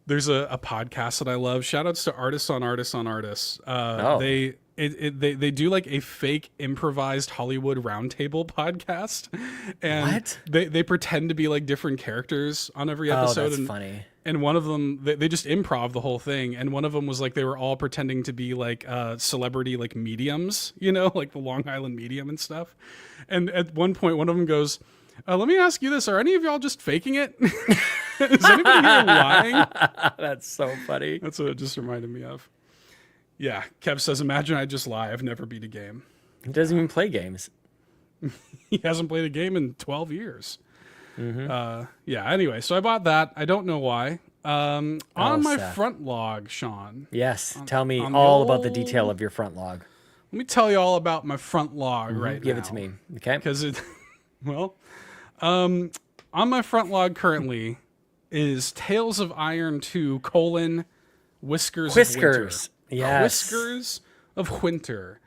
There's a podcast that I love. Shout outs to Artists on Artists on Artists. They do like a fake improvised Hollywood roundtable podcast. And what? They pretend to be like different characters on every episode. Oh, that's funny. And one of them, they just improv the whole thing. And one of them was like, they were all pretending to be like celebrity, like mediums, like the Long Island medium and stuff. And at one point, one of them goes, let me ask you this. Are any of y'all just faking it? Is anybody here lying? That's so funny. That's what it just reminded me of. Yeah. Kev says, imagine I just lie. I've never beat a game. He doesn't even play games. He hasn't played a game in 12 years. Mm-hmm. Yeah. Anyway, so I bought that. I don't know why. On my front log, Sean. Yes. Tell me all about the detail of your front log. Let me tell you all about my front log right now. Give it to me. Okay. Because on my front log currently is Tales of Iron 2, Whiskers of Winter. Yes. Whiskers of Winter.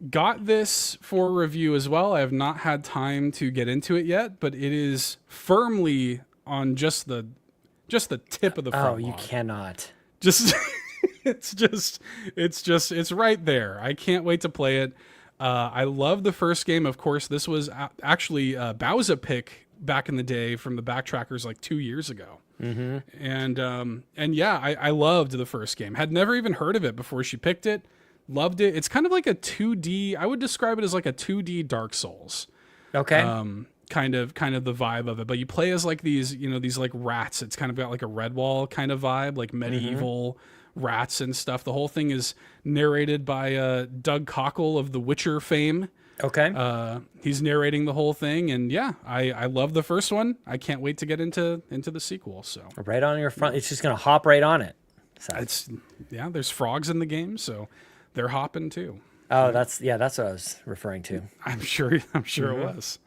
Got this for review as well. I have not had time to get into it yet, but it is firmly on just the tip of the front log. You cannot. It's right there. I can't wait to play it. I love the first game. Of course, this was actually Bowser pick back in the day from the Backtrackers like 2 years ago. Mm-hmm. And yeah, I loved the first game. Had never even heard of it before she picked it. Loved it. It's kind of like a 2D. I would describe it as like a 2D Dark Souls. Okay. Kind of the vibe of it. But you play as like these, these like rats. It's kind of got like a Redwall kind of vibe, like medieval rats and stuff. The whole thing is narrated by Doug Cockle of The Witcher fame. Okay. He's narrating the whole thing, and yeah, I love the first one. I can't wait to get into the sequel. So right on your front, it's just gonna hop right on it. So. There's frogs in the game, so they're hopping too. Oh, that's what I was referring to. I'm sure it was.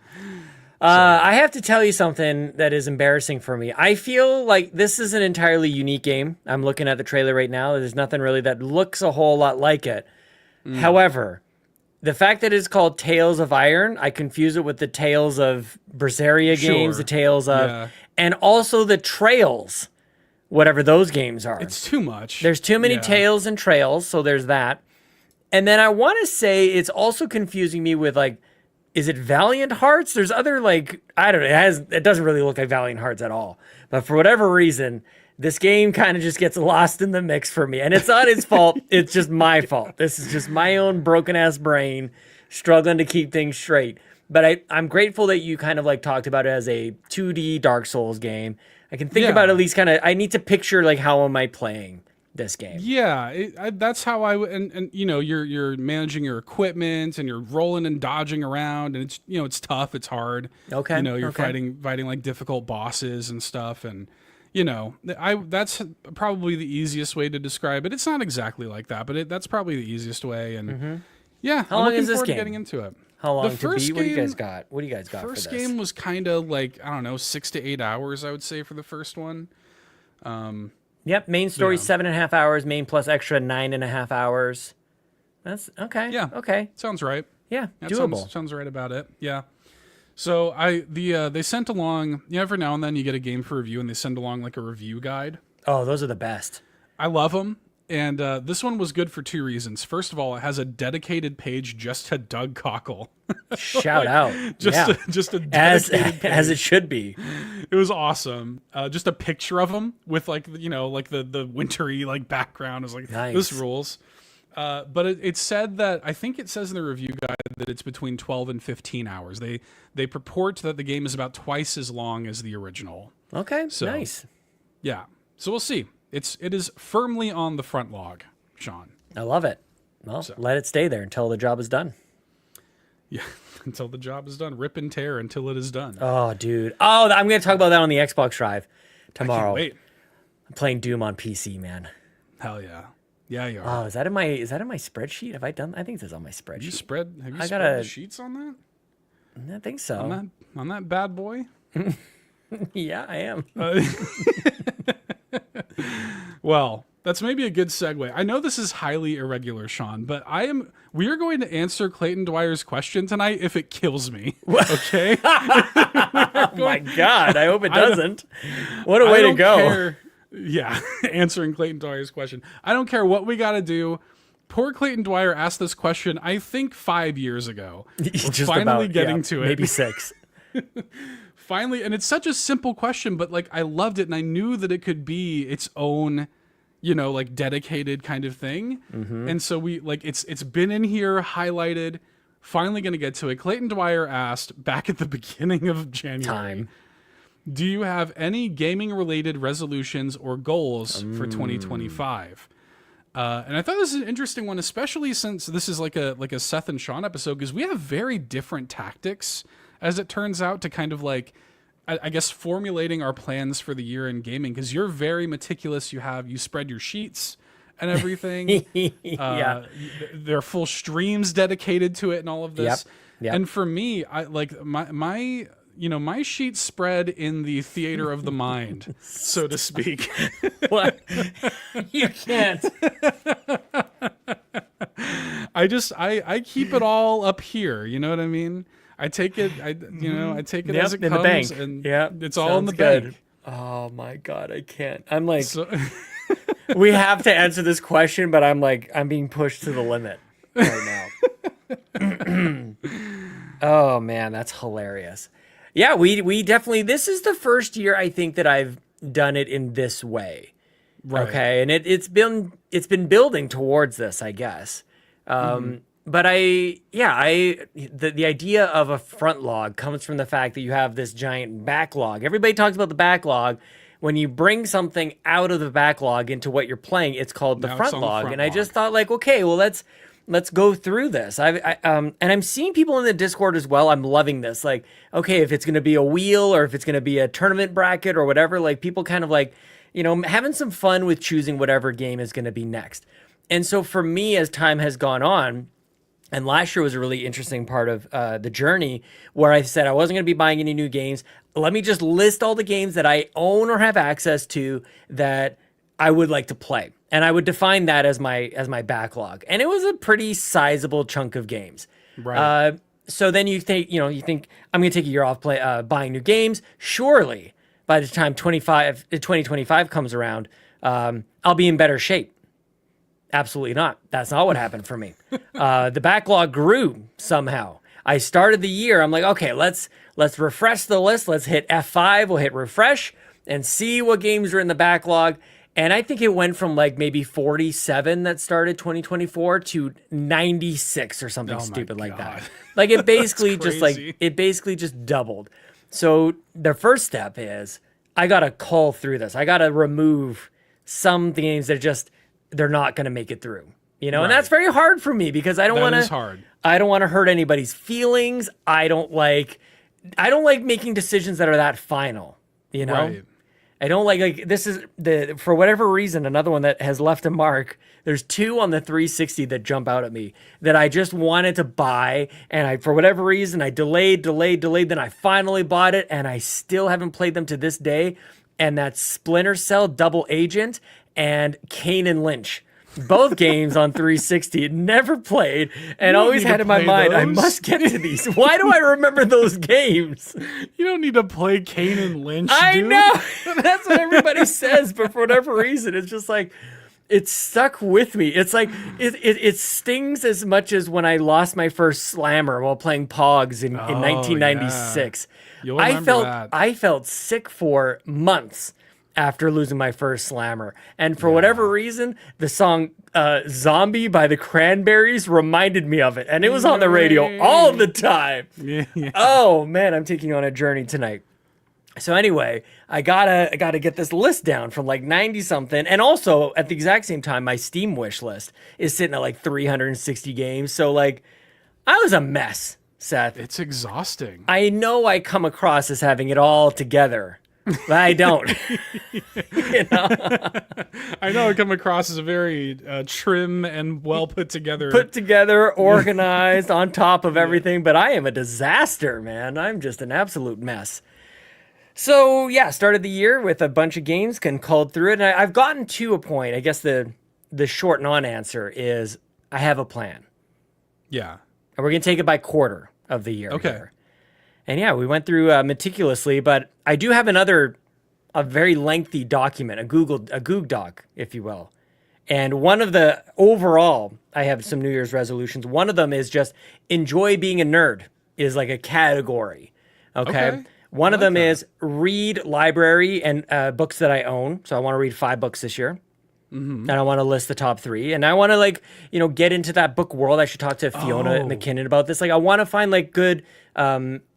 I have to tell you something that is embarrassing for me. I feel like this is an entirely unique game. I'm looking at the trailer right now. There's nothing really that looks a whole lot like it. However, the fact that it's called Tales of Iron, I confuse it with the Tales of Berseria games, the Tales of, and also the Trails, whatever those games are. It's too much. There's too many Tales and Trails, so there's that. And then I want to say it's also confusing me with like is it Valiant Hearts? There's other like, I don't know. It doesn't really look like Valiant Hearts at all. But for whatever reason, this game kind of just gets lost in the mix for me. And it's not its fault. It's just my fault. This is just my own broken ass brain struggling to keep things straight. But I'm grateful that you kind of like talked about it as a 2D Dark Souls game. I can think about at least kind of, I need to picture like how am I playing this game. Yeah, that's how and you know, you're managing your equipment and you're rolling and dodging around, and it's, you know, it's tough, it's hard. Okay. You know, you're fighting like difficult bosses and stuff, and you know, that's probably the easiest way to describe it. It's not exactly like that, but that's probably the easiest way. And yeah, how long is this game? To getting into it. How long to beat? What do you guys got? What do you guys got for this? First game was kind of like, I don't know, 6 to 8 hours, I would say, for the first one. Yep, main story 7.5 hours, main plus extra 9.5 hours. That's okay. Yeah. Okay. Sounds right. Yeah, that doable. Sounds right about it. Yeah. So they sent along, every now and then you get a game for review and they send along like a review guide. Oh, those are the best. I love them. And this one was good for 2 reasons. First of all, it has a dedicated page just to Doug Cockle. Shout out. Just a dedicated page. As it should be. It was awesome. Just a picture of him with like, you know, like the wintry like background. I was like, nice. This rules. But it said that, I think it says in the review guide that it's between 12 and 15 hours. They purport that the game is about twice as long as the original. Okay, so, nice. Yeah. So we'll see. It is firmly on the front log, Sean. I love it. Well, let it stay there until the job is done. Yeah, until the job is done. Rip and tear until it is done. Oh, dude. Oh, I'm going to talk about that on the Xbox Drive tomorrow. I can't wait. I'm playing Doom on PC, man. Hell yeah. Yeah, you are. Oh, is that in my spreadsheet? Have I done? I think this is on my spreadsheet. Have you spread the sheets on that? I think so. On that bad boy? Yeah, I am. Well, that's maybe a good segue. I know this is highly irregular, Sean, but we are going to answer Clayton Dwyer's question tonight if it kills me. Okay? Oh my God. I hope it doesn't. What a way to go. Care. Yeah, answering Clayton Dwyer's question. I don't care what we got to do. Poor Clayton Dwyer asked this question, I think 5 years ago. We're just finally getting to it. Maybe 6. Finally, and it's such a simple question, but like I loved it, and I knew that it could be its own, you know, like dedicated kind of thing. And so we like it's been in here highlighted. Finally going to get to it. Clayton Dwyer asked back at the beginning of January, do you have any gaming related resolutions or goals for 2025? And I thought this is an interesting one, especially since this is like a Seth and Sean episode, because we have very different tactics, as it turns out, to kind of like, I guess, formulating our plans for the year in gaming, because you're very meticulous. You spread your sheets and everything. Yeah. There are full streams dedicated to it and all of this. Yep. And for me, I like my sheets spread in the theater of the mind, so to speak. What? You can't. I keep it all up here. You know what I mean? I take it as it in comes, the bank. and it's Sounds all in the good. bank. Oh my God, I can't. I'm like, we have to answer this question, but I'm being pushed to the limit right now. Oh man, that's hilarious. Yeah, we definitely, this is the first year I think that I've done it in this way. Right. Okay, and it's been building towards this, I guess. But the idea of a front log comes from the fact that you have this giant backlog. Everybody talks about the backlog. When you bring something out of the backlog into what you're playing, it's called the front log. And I just thought like, okay, well, let's go through this. And I'm seeing people in the Discord as well. I'm loving this. Like, okay, if it's going to be a wheel or if it's going to be a tournament bracket or whatever, like people kind of like, you know, having some fun with choosing whatever game is going to be next. And so for me, as time has gone on, and last year was a really interesting part of the journey where I said I wasn't going to be buying any new games. Let me just list all the games that I own or have access to that I would like to play. And I would define that as my backlog. And it was a pretty sizable chunk of games. Right. So then you think I'm going to take a year off buying new games. Surely by the time 2025 comes around, I'll be in better shape. Absolutely not. That's not what happened for me. The backlog grew somehow. I started the year. I'm like, okay, let's refresh the list. Let's hit F5. We'll hit refresh and see what games are in the backlog. And I think it went from like maybe 47 that started 2024 to 96 or something stupid like that. Like it basically just doubled. So the first step is I got to cull through this. I got to remove some games that they're not going to make it through. You know, and that's very hard for me because I don't want to hurt anybody's feelings. I don't like making decisions that are that final, you know? Right. I don't like this is for whatever reason, another one that has left a mark. There's 2 on the 360 that jump out at me that I just wanted to buy. And for whatever reason, I delayed. Then I finally bought it and I still haven't played them to this day. And that's Splinter Cell Double Agent and Kane and Lynch. Both games on 360, never played, and always had in my mind, I must get to these. Why do I remember those games? You don't need to play Kane and Lynch, I know. That's what everybody says, but for whatever reason, it's just like, it stuck with me. It's like, it stings as much as when I lost my first slammer while playing Pogs in 1996. You'll remember that. I felt sick for months after losing my first slammer. And for whatever reason, the song Zombie by the Cranberries reminded me of it. And it was on the radio all the time. Oh, man, I'm taking on a journey tonight. So anyway, I gotta get this list down from like 90-something. And also, at the exact same time, my Steam wish list is sitting at like 360 games. So like, I was a mess, Seth. It's exhausting. I know I come across as having it all together. But I don't. You know? I know I come across as a very trim and well put together, organized, on top of everything. But I am a disaster, man. I'm just an absolute mess. So yeah, started the year with a bunch of games, culled through it, and I've gotten to a point. I guess the short non-answer is I have a plan. Yeah, and we're gonna take it by quarter of the year. Okay. Here. And yeah, we went through meticulously, but I do have a very lengthy document, a Goog doc, if you will. And one of the overall, I have some New Year's resolutions. One of them is just enjoy being a nerd is like a category. Okay. One of them is read library and books that I own. So I want to read 5 books this year. Mm-hmm. And I want to list the top 3. And I want to get into that book world. I should talk to Fiona McKinnon about this. Like I want to find like good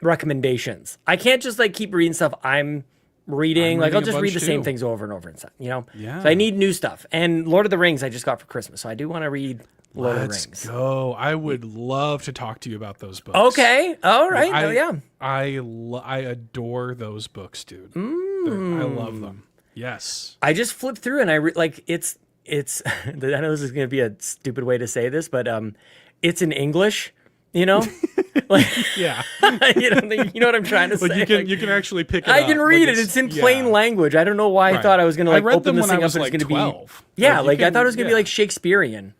recommendations. I can't just like keep reading stuff I'm reading. Like I'll just read the same things over and over and stuff, you know? Yeah. So I need new stuff. And Lord of the Rings I just got for Christmas. So I do want to read Lord of the Rings. Let's go. I would love to talk to you about those books. Okay. All right. I adore those books, dude. I love them. Yes. I just flipped through and it's I know this is going to be a stupid way to say this, but it's in English, you know? Like, yeah. you know what I'm trying to say? You can actually pick it up. I can read it. It's in plain language. I don't know why I thought I was going to like open this thing up and it's going to be. Yeah, I thought it was going to be like Shakespearean.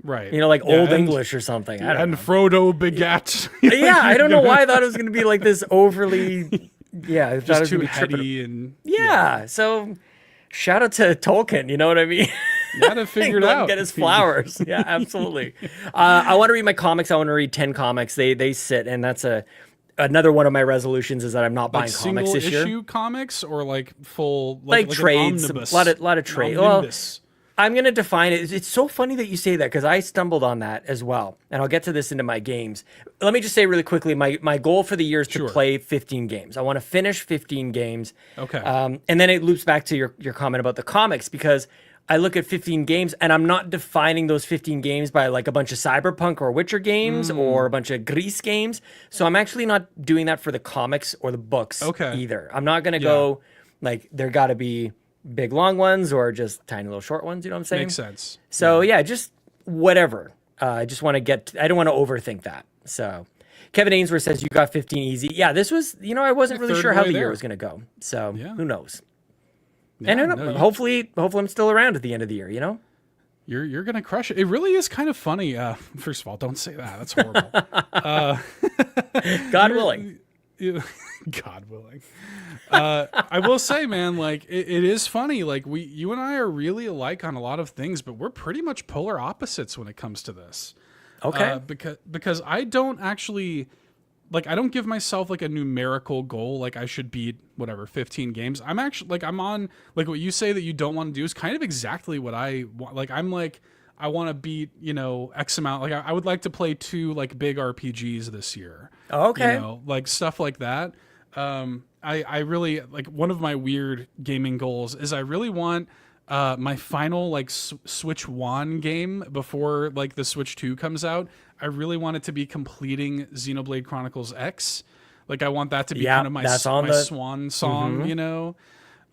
Right. You know, like Old English or something. I don't know. Frodo begat. Yeah, I don't know why I thought it was going to be like this overly. Yeah, I thought it was too going to be heady and. Yeah, so shout out to Tolkien. You know what I mean? You gotta figure it out. Get his flowers. Yeah, absolutely. I want to read my comics. I want to read 10 comics. They sit, and that's another one of my resolutions is that I'm not buying comics this year. Single issue comics or like full like trades, a lot of trades. Well, I'm going to define it. It's so funny that you say that because I stumbled on that as well. And I'll get to this into my games. Let me just say really quickly, my goal for the year is to play 15 games. I want to finish 15 games. Okay. And then it loops back to your comment about the comics because I look at 15 games and I'm not defining those 15 games by like a bunch of Cyberpunk or Witcher games or a bunch of Grease games. So I'm actually not doing that for the comics or the books either. I'm not going to go like there got to be big long ones or just tiny little short ones, you know what I'm saying? Makes sense. So yeah, just whatever. I just want to I don't want to overthink that. So Kevin Ainsworth says you got 15 easy. Yeah, this was, I wasn't really sure how the year was going to go. So who knows? Yeah, and hopefully I'm still around at the end of the year, you know? You're going to crush it. It really is kind of funny. First of all, don't say that. That's horrible. God willing. God willing. I will say, man, like it is funny. Like you and I are really alike on a lot of things, but we're pretty much polar opposites when it comes to this. Okay. Because I don't actually like I don't give myself like a numerical goal, like I should beat whatever 15 games. I'm actually like I'm on like what you say that you don't want to do is kind of exactly what I want. Like I'm like I want to beat, you know, X amount. Like I would like to play 2 like big RPGs this year. Okay. You know, like stuff like that. I really like one of my weird gaming goals is I really want my final like Switch 1 game before like the Switch 2 comes out. I really want it to be completing Xenoblade Chronicles X. Like I want that to be kind of my swan song, you know.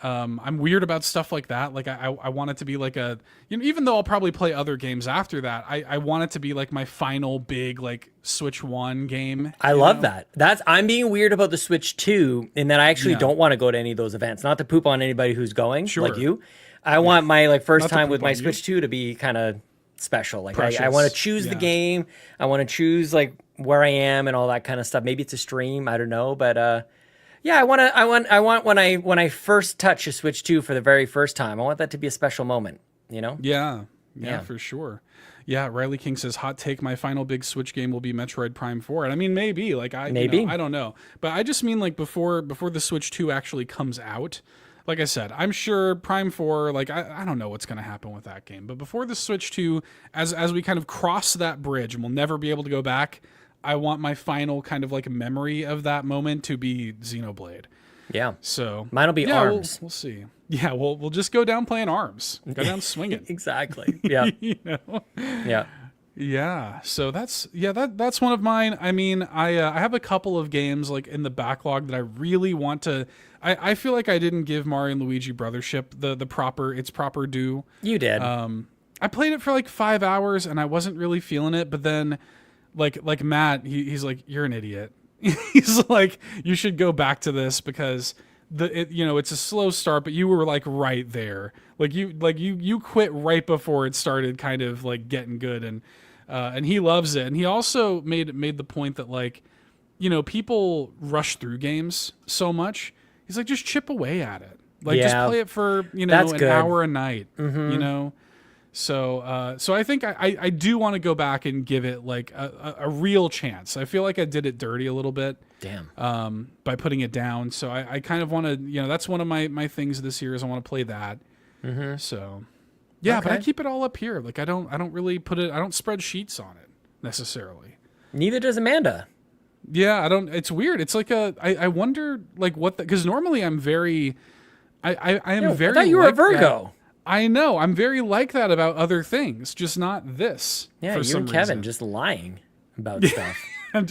I'm weird about stuff like that. Like I want it to be like a, you know, even though I'll probably play other games after that, I want it to be like my final big like Switch 1 game. I love that. I'm being weird about the Switch 2 in that I actually don't want to go to any of those events. Not to poop on anybody who's going, like you. I want my like first time with my Switch 2 to be kind of special. Like I want to choose the game. I want to choose like where I am and all that kind of stuff. Maybe it's a stream, I don't know, but yeah, I want when I first touch a Switch 2 for the very first time, I want that to be a special moment, you know? Yeah, for sure. Yeah, Riley King says, hot take, my final big Switch game will be Metroid Prime 4. And I mean, maybe, like I don't know. But I just mean like before the Switch 2 actually comes out, like I said, I'm sure Prime 4, like I don't know what's going to happen with that game. But before the Switch 2, as we kind of cross that bridge and we'll never be able to go back, I want my final kind of like memory of that moment to be Xenoblade. Yeah. So mine will be ARMS. We'll see. Yeah, we'll just go down playing ARMS. Go down swinging. Exactly. Yeah. You know? Yeah. Yeah. So that's one of mine. I mean, I have a couple of games like in the backlog that I really want to. I feel like I didn't give Mario and Luigi Brothership the proper due. You did. I played it for like 5 hours and I wasn't really feeling it, but then like Matt, he's like, you're an idiot. He's like, you should go back to this because it's a slow start, but you were like right there. You quit right before it started kind of like getting good, and he loves it. And he also made the point that like, you know, people rush through games so much. He's like, just chip away at it. Like just play it for, you know, an hour a night, you know? So I think I do want to go back and give it like a real chance. I feel like I did it dirty a little bit. Damn. By putting it down. So I kind of want to, you know, that's one of my things this year is I want to play that. Mm-hmm. So yeah, but I keep it all up here. Like I don't really I don't spread sheets on it necessarily. Neither does Amanda. Yeah, it's weird. It's like I wonder like what because normally I'm very, I am very. I thought you were a Virgo. I know. I'm very like that about other things, just not this. Yeah, you and Kevin just lying about stuff.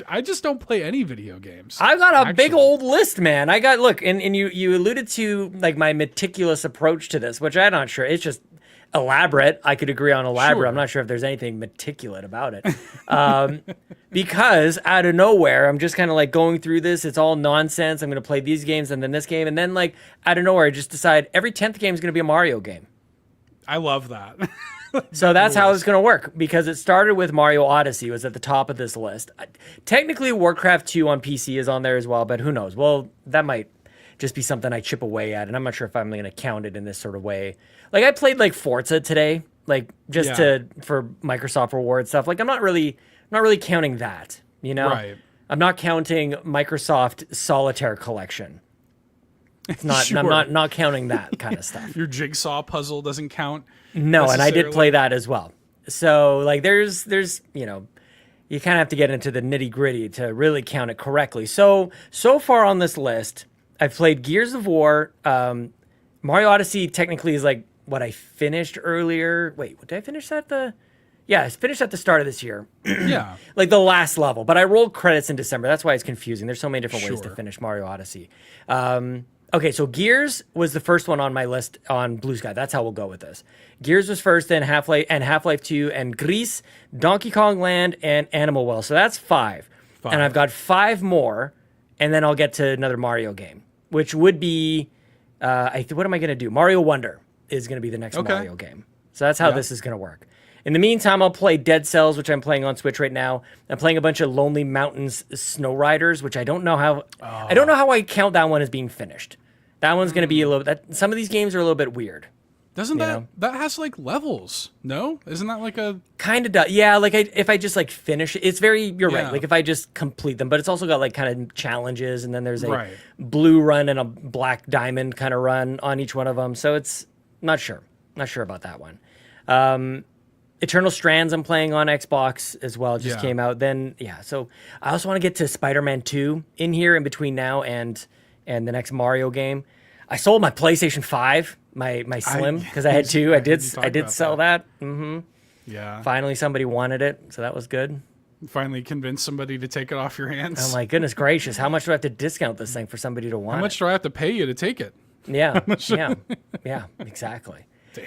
I just don't play any video games. I've got a big old list, man. And you alluded to like my meticulous approach to this, which I'm not sure. It's just elaborate. I could agree on elaborate. Sure. I'm not sure if there's anything meticulous about it. Because out of nowhere, I'm just kind of like going through this. It's all nonsense. I'm going to play these games and then this game. And then like out of nowhere, I just decide every 10th game is going to be a Mario game. I love that. So that's how it's going to work because it started with Mario Odyssey was at the top of this list. Technically, Warcraft 2 on PC is on there as well, but who knows? Well, that might just be something I chip away at, and I'm not sure if I'm going to count it in this sort of way. Like I played like Forza today, like just for Microsoft reward stuff. Like I'm not really counting that, you know? Right. I'm not counting Microsoft Solitaire Collection. It's not. Sure. I'm not counting that kind of stuff. Your jigsaw puzzle doesn't count. No, and I did play that as well. So like, there's you know, you kind of have to get into the nitty gritty to really count it correctly. So far on this list, I've played Gears of War. Mario Odyssey technically is like what I finished earlier. Wait, did I finish that? I finished at the start of this year. Yeah. Like the last level, but I rolled credits in December. That's why it's confusing. There's so many different ways to finish Mario Odyssey. Okay, so Gears was the first one on my list on Blue Sky. That's how we'll go with this. Gears was first, then Half-Life 2, and Reese, Donkey Kong Land, and Animal Well. So that's 5. And I've got 5 more, and then I'll get to another Mario game, which would be, what am I going to do? Mario Wonder is going to be the next Mario game. So that's how this is going to work. In the meantime, I'll play Dead Cells, which I'm playing on Switch right now. I'm playing a bunch of Lonely Mountains Snow Riders, which I don't know how I count that one as being finished. That one's going to be some of these games are a little bit weird. Doesn't that has like levels? No, isn't that like a kind of yeah? Like if I just like finish it, it's very you're right. Like if I just complete them, but it's also got like kind of challenges, and then there's a blue run and a black diamond kind of run on each one of them. So it's not sure about that one. Eternal Strands I'm playing on Xbox as well. Just came out. Then so I also want to get to Spider-Man 2 in here in between now and the next Mario game. I sold my PlayStation 5. My Slim, because I had two. I did sell that. Mm-hmm. Yeah. Finally, somebody wanted it, so that was good. Finally convinced somebody to take it off your hands. Oh my goodness gracious! How much do I have to discount this thing for somebody to want? How much do I have to pay you to take it? Yeah, yeah, exactly. Damn.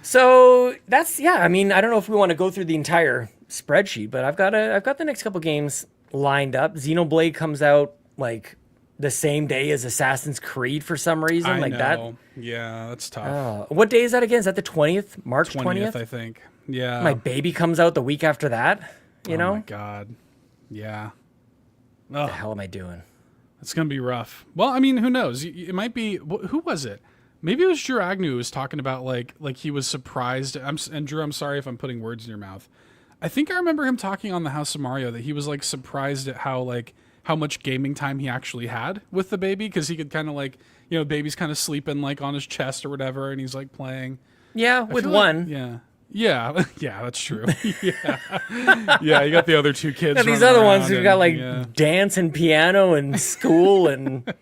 So that's I mean, I don't know if we want to go through the entire spreadsheet, but I've got the next couple games lined up. Xenoblade comes out like the same day as Assassin's Creed for some reason. I like know. That. Yeah, that's tough. What day is that again? Is that the 20th? March 20th? I think. Yeah. My baby comes out the week after that, you know? Oh my God. Yeah. What the hell am I doing? It's going to be rough. Well, I mean, who knows? It might be, who was it? Maybe it was Drew Agnew who was talking about like he was surprised. And Drew, I'm sorry if I'm putting words in your mouth. I think I remember him talking on the House of Mario that he was like surprised at how much gaming time he actually had with the baby, because he could kind of like, baby's kind of sleeping like on his chest or whatever, and he's like playing. Yeah, with one. Yeah, that's true. Yeah, you got the other two kids. These other ones who've got like dance and piano and school and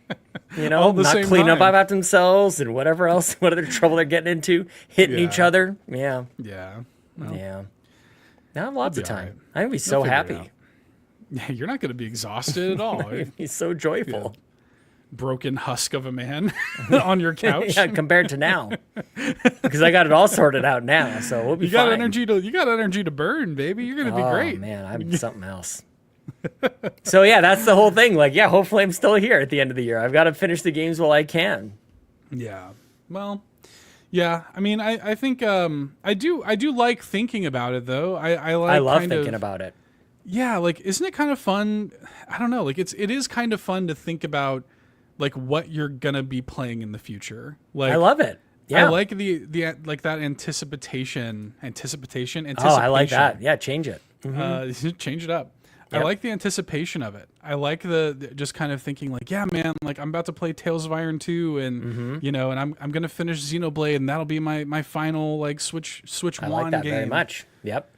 not cleaning up about themselves and whatever else, what other trouble they're getting into, hitting each other. Yeah. Yeah. Well, now I have lots of time. I'm gonna be so happy. Yeah, you're not going to be exhausted at all. He's so joyful. Broken husk of a man on your couch. Yeah, compared to now, because I got it all sorted out now, so we'll be fine. You got energy to burn, baby. You're going to be great. Oh man, I'm something else. So yeah, that's the whole thing. Like, hopefully I'm still here at the end of the year. I've got to finish the games while I can. Yeah. Well. Yeah, I mean, I think I do like thinking about it though. I love thinking about it. Yeah, like, isn't it kind of fun? I don't know. Like, it is kind of fun to think about, like, what you're gonna be playing in the future. Like, I love it. Yeah, I like the like that anticipation. Oh, I like that. Yeah, change it. Mm-hmm. Change it up. Yep. I like the anticipation of it. I like the just kind of thinking like, yeah, man, like I'm about to play Tales of Iron 2 and and I'm gonna finish Xenoblade and that'll be my final like Switch I One like that game. very much. Yep.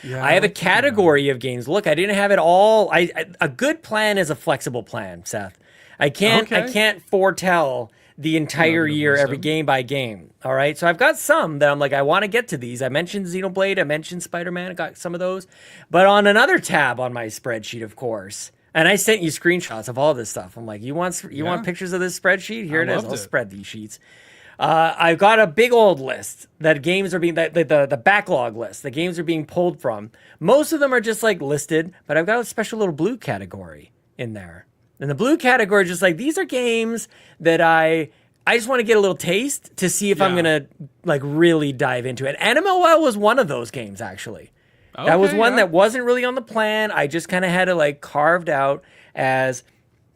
Yeah, I have a category of games. Look, I didn't have it all. A good plan is a flexible plan, Seth. I can't foretell the entire year every game by game. All right. So I've got some that I'm like, I want to get to these. I mentioned Xenoblade. I mentioned Spider-Man. I got some of those. But on another tab on my spreadsheet, of course, and I sent you screenshots of all this stuff. I'm like, you want pictures of this spreadsheet? Here it is. I'll spread these sheets. I've got a big old list that games are being the backlog list. The games are being pulled from. Most of them are just like listed, but I've got a special little blue category in there. And the blue category is just like, these are games that I just want to get a little taste to see if I'm gonna like really dive into it. NMLL was one of those games actually. Okay, that was one that wasn't really on the plan. I just kind of had it like carved out as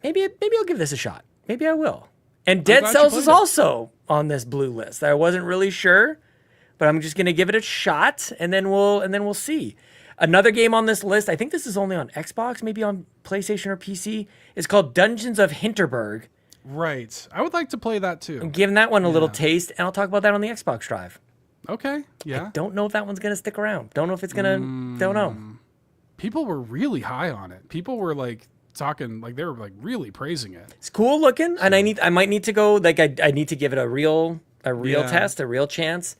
maybe I'll give this a shot. Maybe I will. And Dead Cells is also on this blue list. I wasn't really sure, but I'm just gonna give it a shot, and then we'll see. Another game on this list, I think this is only on Xbox, maybe on PlayStation or PC, is called Dungeons of Hinterberg. Right. I would like to play that too. I'm giving that one a little taste, and I'll talk about that on the Xbox Drive. Okay. Yeah. I don't know if that one's gonna stick around. Don't know if it's gonna. Don't know. People were really high on it. People were like talking, like they were like really praising it. It's cool looking, and I might need to go. Like I need to give it a real test, a real chance.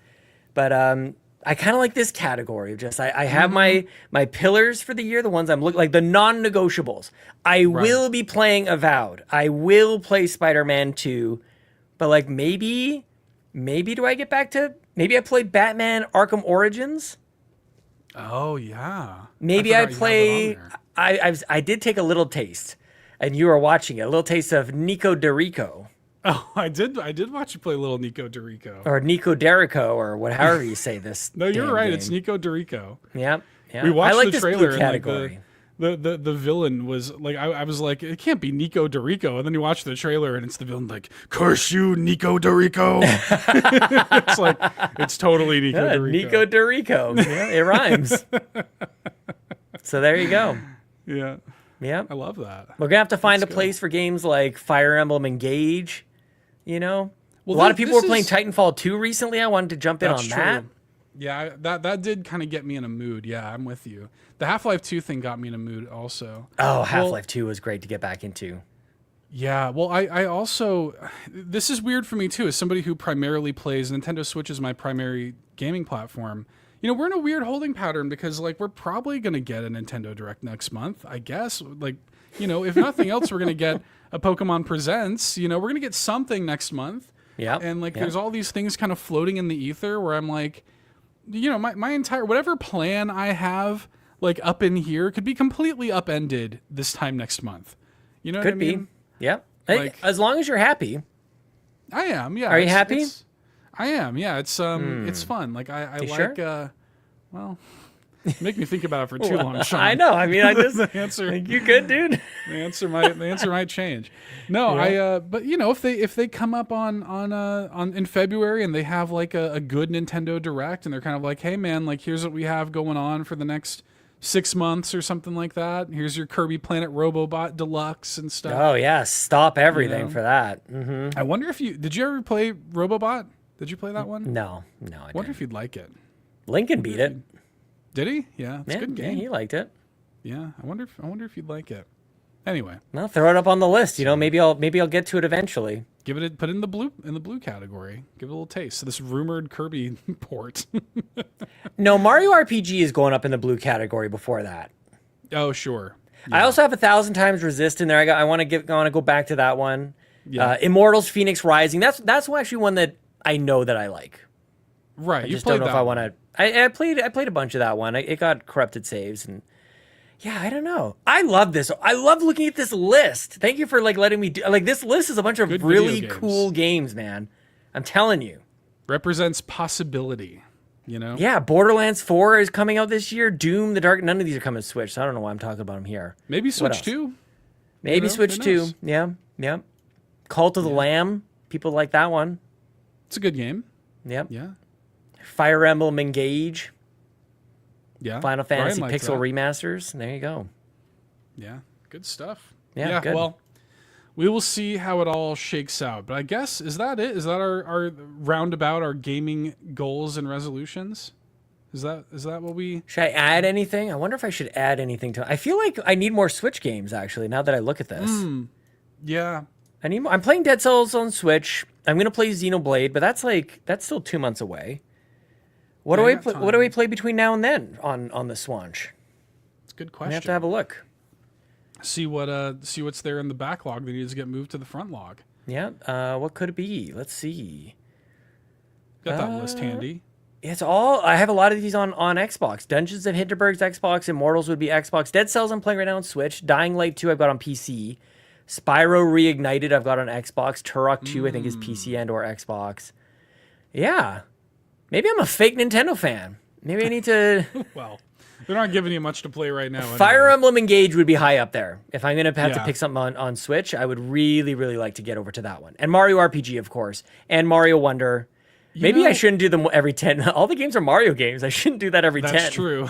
But I kind of like this category of just I have my pillars for the year, the ones I'm looking like the non-negotiables. I will be playing Avowed. I will play Spider-Man 2, but like maybe do I get back to maybe I play Batman Arkham Origins? Oh yeah. Maybe I play. I did take a little taste, and you were watching it. A little taste of Nico DeRico. Oh, I did watch you play a little Nico DeRico. Or Nico Derico, or however you say this. No, you're right. Game. It's Nico DeRico. Yep. We watched I like the trailer category. the villain was like, I was like, it can't be Nico Dorico, and then you watch the trailer and it's the villain like, curse you, Nico Dorico. It's like, it's totally Nico Dorico. Nico Dorico. Yeah, it rhymes. So there you go. Yeah. Yeah. I love that. We're gonna have to find a place for games like Fire Emblem Engage. You know, well, a lot of people were playing Titanfall 2 recently. I wanted to jump in on that. Yeah, that did kind of get me in a mood. Yeah, I'm with you. The Half-Life 2 thing got me in a mood also. Oh, Half-Life 2 was great to get back into. Yeah, well, I also, this is weird for me too, as somebody who primarily plays, Nintendo Switch is my primary gaming platform. You know, we're in a weird holding pattern because, like, we're probably going to get a Nintendo Direct next month, I guess. Like, you know, if nothing else, we're going to get a Pokemon Presents. You know, we're going to get something next month. Yeah. And, like, there's all these things kind of floating in the ether where I'm like, you know, my entire, whatever plan I have, like, up in here could be completely upended this time next month. You know what I mean? Could be. Yeah. Like, as long as you're happy. I am, yeah. Are you happy? I am, yeah. It's fun. Like, I like, sure? Well, make me think about it for too long, Sean. I know. I mean, I just the answer. You good, dude? The answer might change. No, yeah. But you know, if they come up on in February and they have like a good Nintendo Direct and they're kind of like, hey man, like here's what we have going on for the next 6 months or something like that. Here's your Kirby Planet Robobot Deluxe and stuff. Oh yeah, stop everything for that. Mm-hmm. I wonder if did you ever play Robobot? Did you play that one? No, I wonder if you'd like it. Lincoln beat it. Did he? Yeah, it's a good game. Yeah, he liked it. Yeah, I wonder if you'd like it. Anyway, well, throw it up on the list. You know, maybe I'll get to it eventually. Put it in the blue category. Give it a little taste. So this rumored Kirby port. No, Mario RPG is going up in the blue category before that. Oh sure. Yeah. I also have 1,000 Times Resist in there. I want to go back to that one. Yeah. Immortals Phoenix Rising. That's actually one that I know that I like. Right. I just don't know if I want to. I played a bunch of that one. It got corrupted saves and yeah, I don't know. I love this. I love looking at this list. Thank you for like letting me do like this list is a bunch of good really cool games, man. I'm telling you. Represents possibility, you know? Yeah, Borderlands 4 is coming out this year. Doom, The Dark, none of these are coming to Switch, so I don't know why I'm talking about them here. Maybe Switch 2. Maybe Switch 2. Yeah. Yeah. Cult of the Lamb. People like that one. It's a good game. Yep. Yeah. Fire Emblem Engage. Yeah. Final Fantasy Pixel Remasters. There you go. Yeah. Good stuff. Yeah, good. Well, we will see how it all shakes out. But I guess, is that it? Is that our roundabout, our gaming goals and resolutions? Is that what we... Should I add anything? I wonder if I should add anything to it. I feel like I need more Switch games, actually, now that I look at this. Yeah. I need more. I'm playing Dead Cells on Switch. I'm going to play Xenoblade, but that's still 2 months away. What do we play between now and then on the Swanch? It's a good question. I have to have a look. See what's there in the backlog that needs to get moved to the front log. Yeah. What could it be? Let's see. Got that list handy. It's all. I have a lot of these on Xbox. Dungeons of Hinterberg's Xbox. Immortals would be Xbox. Dead Cells I'm playing right now on Switch. Dying Light 2 I've got on PC. Spyro Reignited I've got on Xbox. Turok 2 I think is PC and or Xbox. Yeah. Maybe I'm a fake Nintendo fan. Maybe I need to... Well, they're not giving you much to play right now. Anyway. Fire Emblem Engage would be high up there. If I'm going to have to pick something on Switch, I would really, really like to get over to that one. And Mario RPG, of course. And Mario Wonder. Maybe I shouldn't do them every 10. All the games are Mario games. I shouldn't do that every 10. That's true.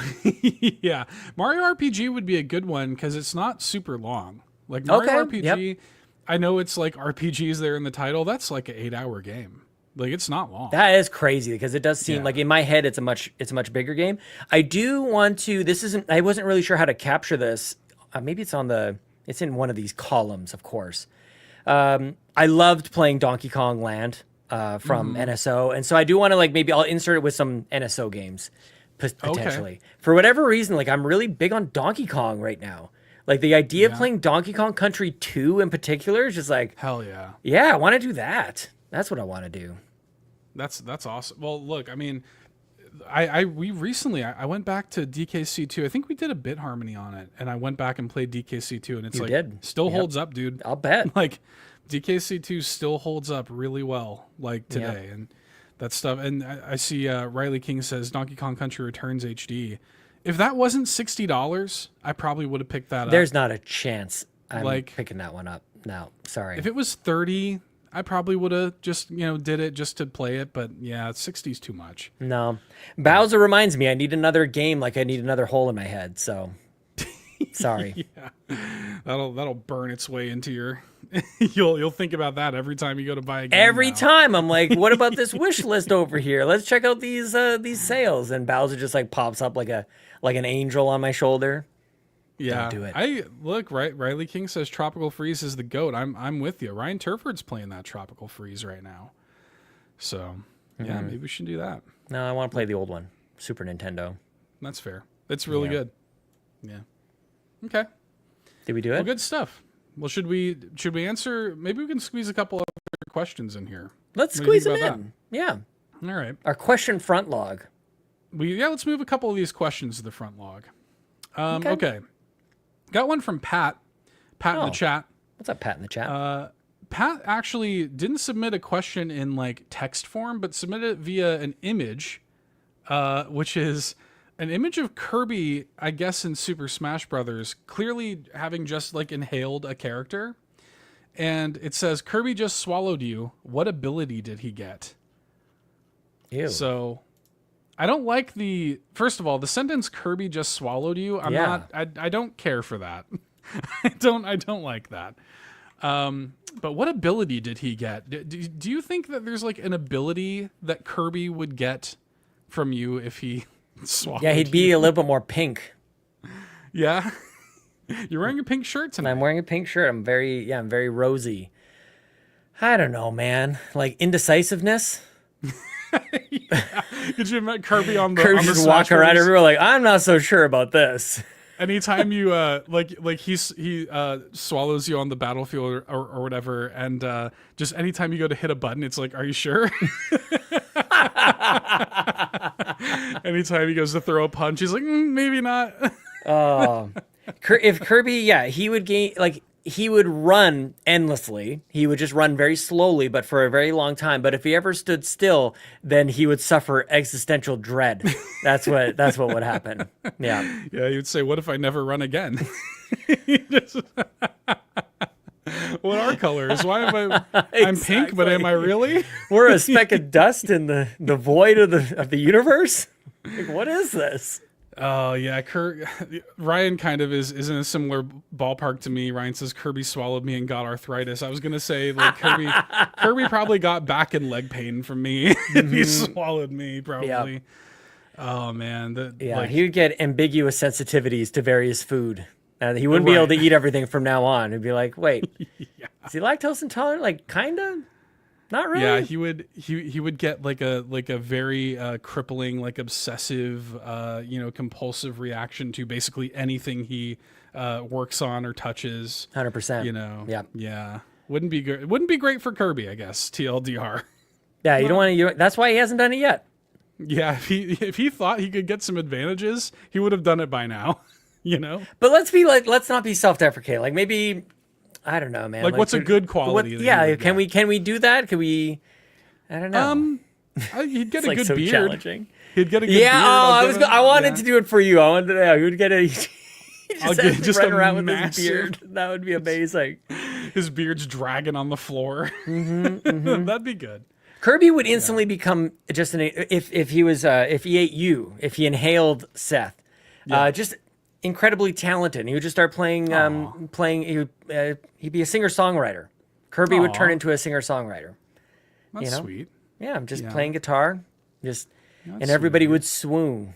Yeah. Mario RPG would be a good one because it's not super long. Like Mario RPG, I know it's like RPGs there in the title. That's like an 8-hour game. Like it's not long. That is crazy because it does seem like in my head it's a much bigger game. I do want to. I wasn't really sure how to capture this. Maybe it's in one of these columns, of course. I loved playing Donkey Kong Land from NSO, and so I do want to maybe I'll insert it with some NSO games potentially. For whatever reason, I'm really big on Donkey Kong right now. Like the idea of playing Donkey Kong Country 2 in particular is just like hell yeah. Yeah, I want to do that. That's what I want to do. That's awesome. Well, look, I mean, I went back to DKC2. I think we did a bit harmony on it, and I went back and played DKC2, and it's still holds up, dude. I'll bet. Like DKC2 still holds up really well, like today, and that stuff. And I see Riley King says Donkey Kong Country Returns HD if that wasn't $60, I probably would have picked that up. There's not a chance I'm picking that one up. No, sorry. If it was 30, I probably would have just, did it just to play it. But yeah, 60's too much. No. Bowser reminds me I need another game like I need another hole in my head. So sorry. Yeah. That'll burn its way into your... You'll think about that every time you go to buy a game. Every time I'm like, what about this wish list over here? Let's check out these sales. And Bowser just like pops up like an angel on my shoulder. Yeah, don't do it. Riley King says Tropical Freeze is the GOAT. I'm with you. Ryan Turford's playing that Tropical Freeze right now. So yeah, maybe we should do that. No, I want to play the old one, Super Nintendo. That's fair. It's really good. Yeah. Okay. Did we do it? Well, good stuff. Well, should we answer? Maybe we can squeeze a couple other questions in here. Let's squeeze them in. That? Yeah. All right. Our question front log. Let's move a couple of these questions to the front log. Okay. Got one from Pat. Pat in the chat. What's up, Pat in the chat? Pat actually didn't submit a question in like text form, but submitted it via an image, which is an image of Kirby, I guess, in Super Smash Brothers, clearly having just like inhaled a character. And it says, Kirby just swallowed you. What ability did he get? Ew. So I don't like first of all, the sentence Kirby just swallowed you. I don't care for that. I don't like that. But what ability did he get? Do you think that there's like an ability that Kirby would get from you if he swallowed you? Yeah, he'd be a little bit more pink. Yeah. You're wearing a pink shirt tonight. I'm wearing a pink shirt. I'm very rosy. I don't know, man. Like indecisiveness. Yeah. Could you imagine Kirby on the Kirby on the just walk around everywhere like, I'm not so sure about this. Anytime you like he swallows you on the battlefield or whatever, and just anytime you go to hit a button, it's like, are you sure? Anytime he goes to throw a punch, he's like, maybe not. If Kirby, he would gain, like, he would run endlessly. He would just run very slowly, but for a very long time. But if he ever stood still, then he would suffer existential dread. That's what would happen. Yeah. Yeah, he would say, what if I never run again? What are colors? Why am I? I'm pink, but am I really? We're a speck of dust in the void of the universe. Like, what is this? Oh yeah, Ryan kind of is in a similar ballpark to me. Ryan says Kirby swallowed me and got arthritis. I was gonna say like Kirby probably got back and leg pain from me if he swallowed me probably. Yep. Oh man, he would get ambiguous sensitivities to various food. He wouldn't be able to eat everything from now on. He'd be like, wait, is he lactose intolerant? Like kinda. Not really. Yeah, he would get like a very crippling, like obsessive, compulsive reaction to basically anything he works on or touches. 100%. Yeah. Wouldn't be great for Kirby, I guess. TLDR. Yeah, you don't want to. That's why he hasn't done it yet. Yeah, if he thought he could get some advantages, he would have done it by now. But let's not be self-deprecating. Like maybe. I don't know, man. Like what's a good quality? Can we do that? Can we? I don't know. He'd get a like good so beard. Challenging. He'd get a good beard. Yeah. I wanted to do it for you. I wanted. He would get a. Just run around with his beard. That would be amazing. His beard's dragging on the floor. That'd be good. Kirby would instantly become just if he ate you, if he inhaled Seth, just incredibly talented. And he would just start playing. He'd be a singer-songwriter. Kirby would turn into a singer-songwriter. That's sweet. Yeah, I'm just playing guitar, and everybody would swoon.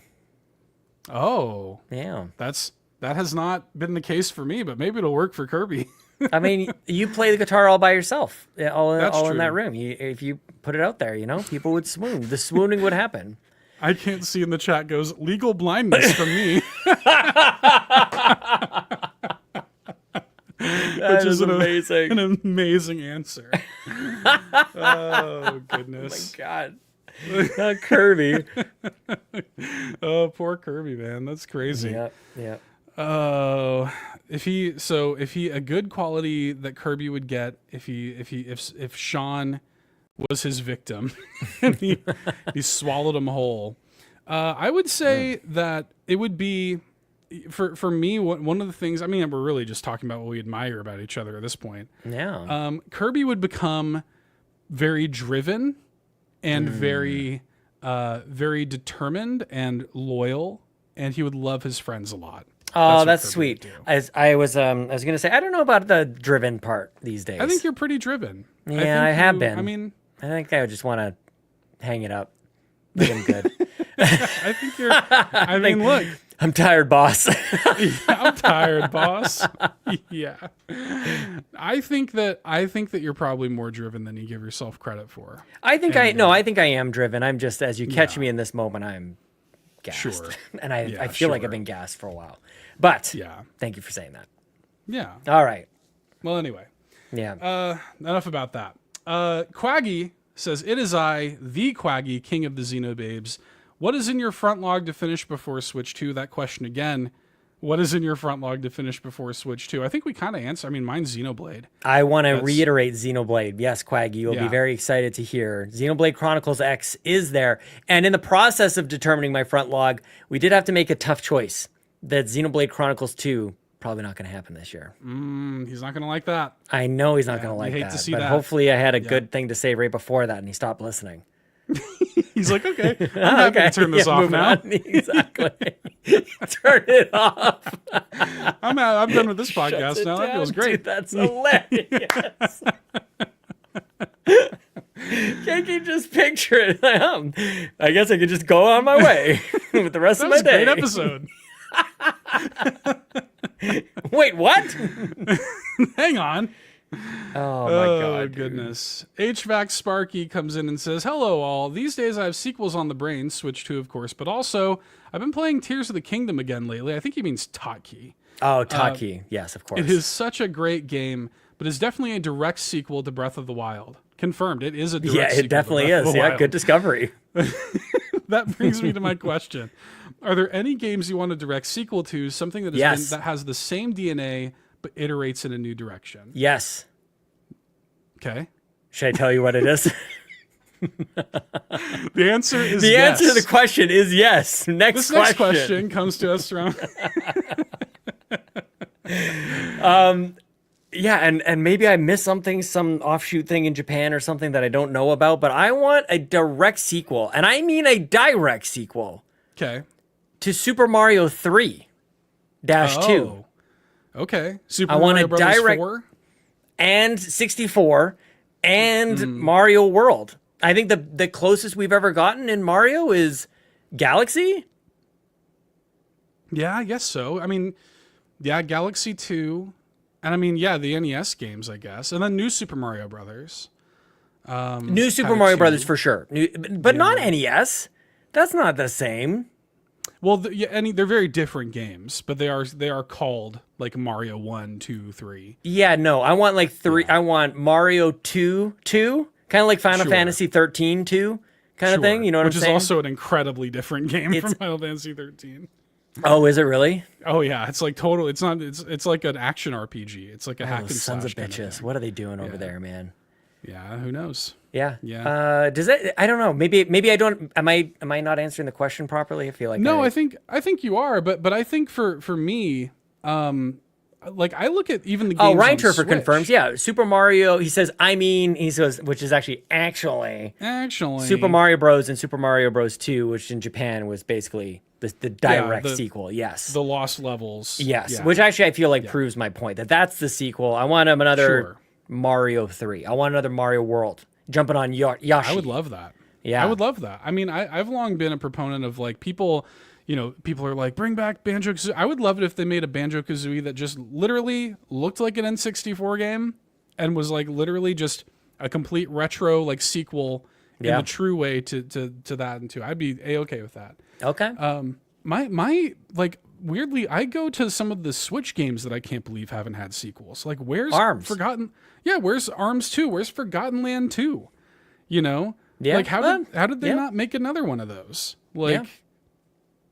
Oh, yeah. That has not been the case for me, but maybe it'll work for Kirby. I mean, you play the guitar all by yourself, all in that room. If you put it out there, people would swoon. The swooning would happen. I can't see in the chat goes legal blindness from me. Which is amazing. An amazing answer. Oh goodness. Oh my god. Kirby. Oh, poor Kirby, man. That's crazy. Yeah. Oh, if he a good quality that Kirby would get if Sean was his victim and he swallowed him whole. I would say that it would be, for me, one of the things, I mean, we're really just talking about what we admire about each other at this point. Yeah. Kirby would become very driven and very determined and loyal, and he would love his friends a lot. Oh, that's sweet. I was gonna say, I don't know about the driven part these days. I think you're pretty driven. Yeah, I have been. I mean, I think I would just want to hang it up. I'm good. I think you're. I mean, look. I'm tired, boss. I'm tired, boss. Yeah. I think that you're probably more driven than you give yourself credit for. I think I am driven. I'm just, as you catch me in this moment, I'm gassed. Sure. And I feel like I've been gassed for a while. But thank you for saying that. Yeah. All right. Well, anyway. Yeah. Enough about that. Quaggy says, "It is I, the Quaggy, king of the Xenobabes. What is in your front log to finish before Switch 2? That question again. What is in your front log to finish before Switch 2? I think we kind of answered. I mean, mine's Xenoblade. I want to reiterate Xenoblade. Yes, Quaggy, you'll be very excited to hear. Xenoblade Chronicles X is there. And in the process of determining my front log, we did have to make a tough choice. That Xenoblade Chronicles 2, probably not going to happen this year. He's not going to like that. I know he's not going to like that. To see but hopefully I had a good thing to say right before that and he stopped listening. He's like, okay, I'm happy to turn this off now. Exactly. Turn it off. I'm done with this podcast now. That feels great. Dude, that's hilarious. Can't you just picture it? I guess I could just go on my way with the rest of my day. Great episode. Wait, what? Hang on. Oh my god, goodness. HVAC Sparky comes in and says, "Hello all. These days I have sequels on the brain, Switch 2 of course, but also I've been playing Tears of the Kingdom again lately." I think he means Taki. Oh, Taki. Yes, of course. It is such a great game, but it's definitely a direct sequel to Breath of the Wild. Confirmed. It is a direct sequel. Yeah, it definitely is. Yeah, good discovery. That brings me to my question. Are there any games you want a direct sequel to, something that has the same DNA but iterates in a new direction? Yes. Okay. Should I tell you what it is? The answer is the yes. answer to the question is yes. Next question comes to us around. Yeah, and maybe I missed something, some offshoot thing in Japan or something that I don't know about, but I want a direct sequel, and I mean a direct sequel. Okay. To Super Mario 3-2. Okay. Super Mario Bros. 4? And 64 and Mario World. I think the closest we've ever gotten in Mario is Galaxy. Yeah, I guess so. I mean, yeah, Galaxy 2. And I mean, yeah, the NES games, I guess. And then New Super Mario Brothers. New Super Mario Brothers for sure. But not NES. That's not the same. Well, they're very different games, but they are called like Mario 1, 2, 3. Yeah, no, I want like 3. Yeah. I want Mario 2, kind of like Final Fantasy 13, 2 kind of thing. You know what I'm saying? Which is also an incredibly different game from Final Fantasy 13. Oh, is it really? Oh yeah, it's like total. It's not. It's like an action RPG. It's like a hack and slash. Sons of bitches! What are they doing over there, man? Yeah, who knows? Yeah. Does that? I don't know. Maybe I don't. Am I not answering the question properly? I feel like no. I think you are. But I think for me, like I look at even the games. Oh, Ryan Turfer confirms. Yeah, Super Mario. He says. He says, which is actually Super Mario Bros. And Super Mario Bros. 2, which in Japan was basically the direct sequel. Yes. The Lost Levels. Yes. Yeah. Which actually I feel like proves my point that's the sequel. I want another Mario 3. I want another Mario World. Jumping on Yoshi. I would love that. Yeah. I would love that. I mean, I've long been a proponent of like people are like, bring back Banjo-Kazooie. I would love it if they made a Banjo-Kazooie that just literally looked like an N64 game and was like literally just a complete retro like sequel in the true way to that and to. I'd be A-okay with that. Okay. My like weirdly, I go to some of the Switch games that I can't believe haven't had sequels. Like where's ARMS? Forgotten? Yeah, where's ARMS 2? Where's Forgotten Land 2? You know? Yeah. Like how did they not make another one of those? Like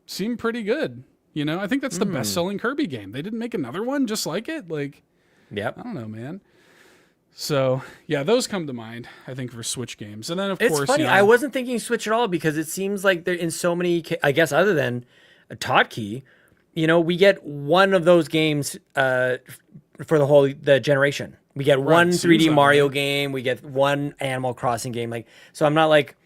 seemed pretty good. You know, I think that's the best-selling Kirby game. They didn't make another one just like it. Like, I don't know, man. So yeah, those come to mind, I think, for Switch games. And then of it's course, funny. I wasn't thinking Switch at all because it seems like they're in so many. I guess other than a Totkey, we get one of those games for the generation. We get one 3D Mario game. We get one Animal Crossing game. Like, so I'm not like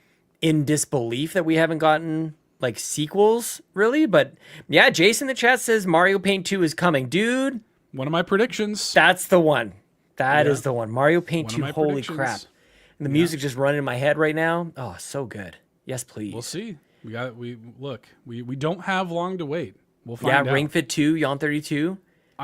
in disbelief that we haven't gotten like sequels really, but yeah, Jason in the chat says Mario Paint 2 is coming, dude. One of my predictions. That's the one. That is the one. Mario Paint 2, holy crap. And the music just running in my head right now. Oh, so good. Yes, please. We'll see. We don't have long to wait. We'll find out. Yeah, Ring Fit 2, Yawn 32.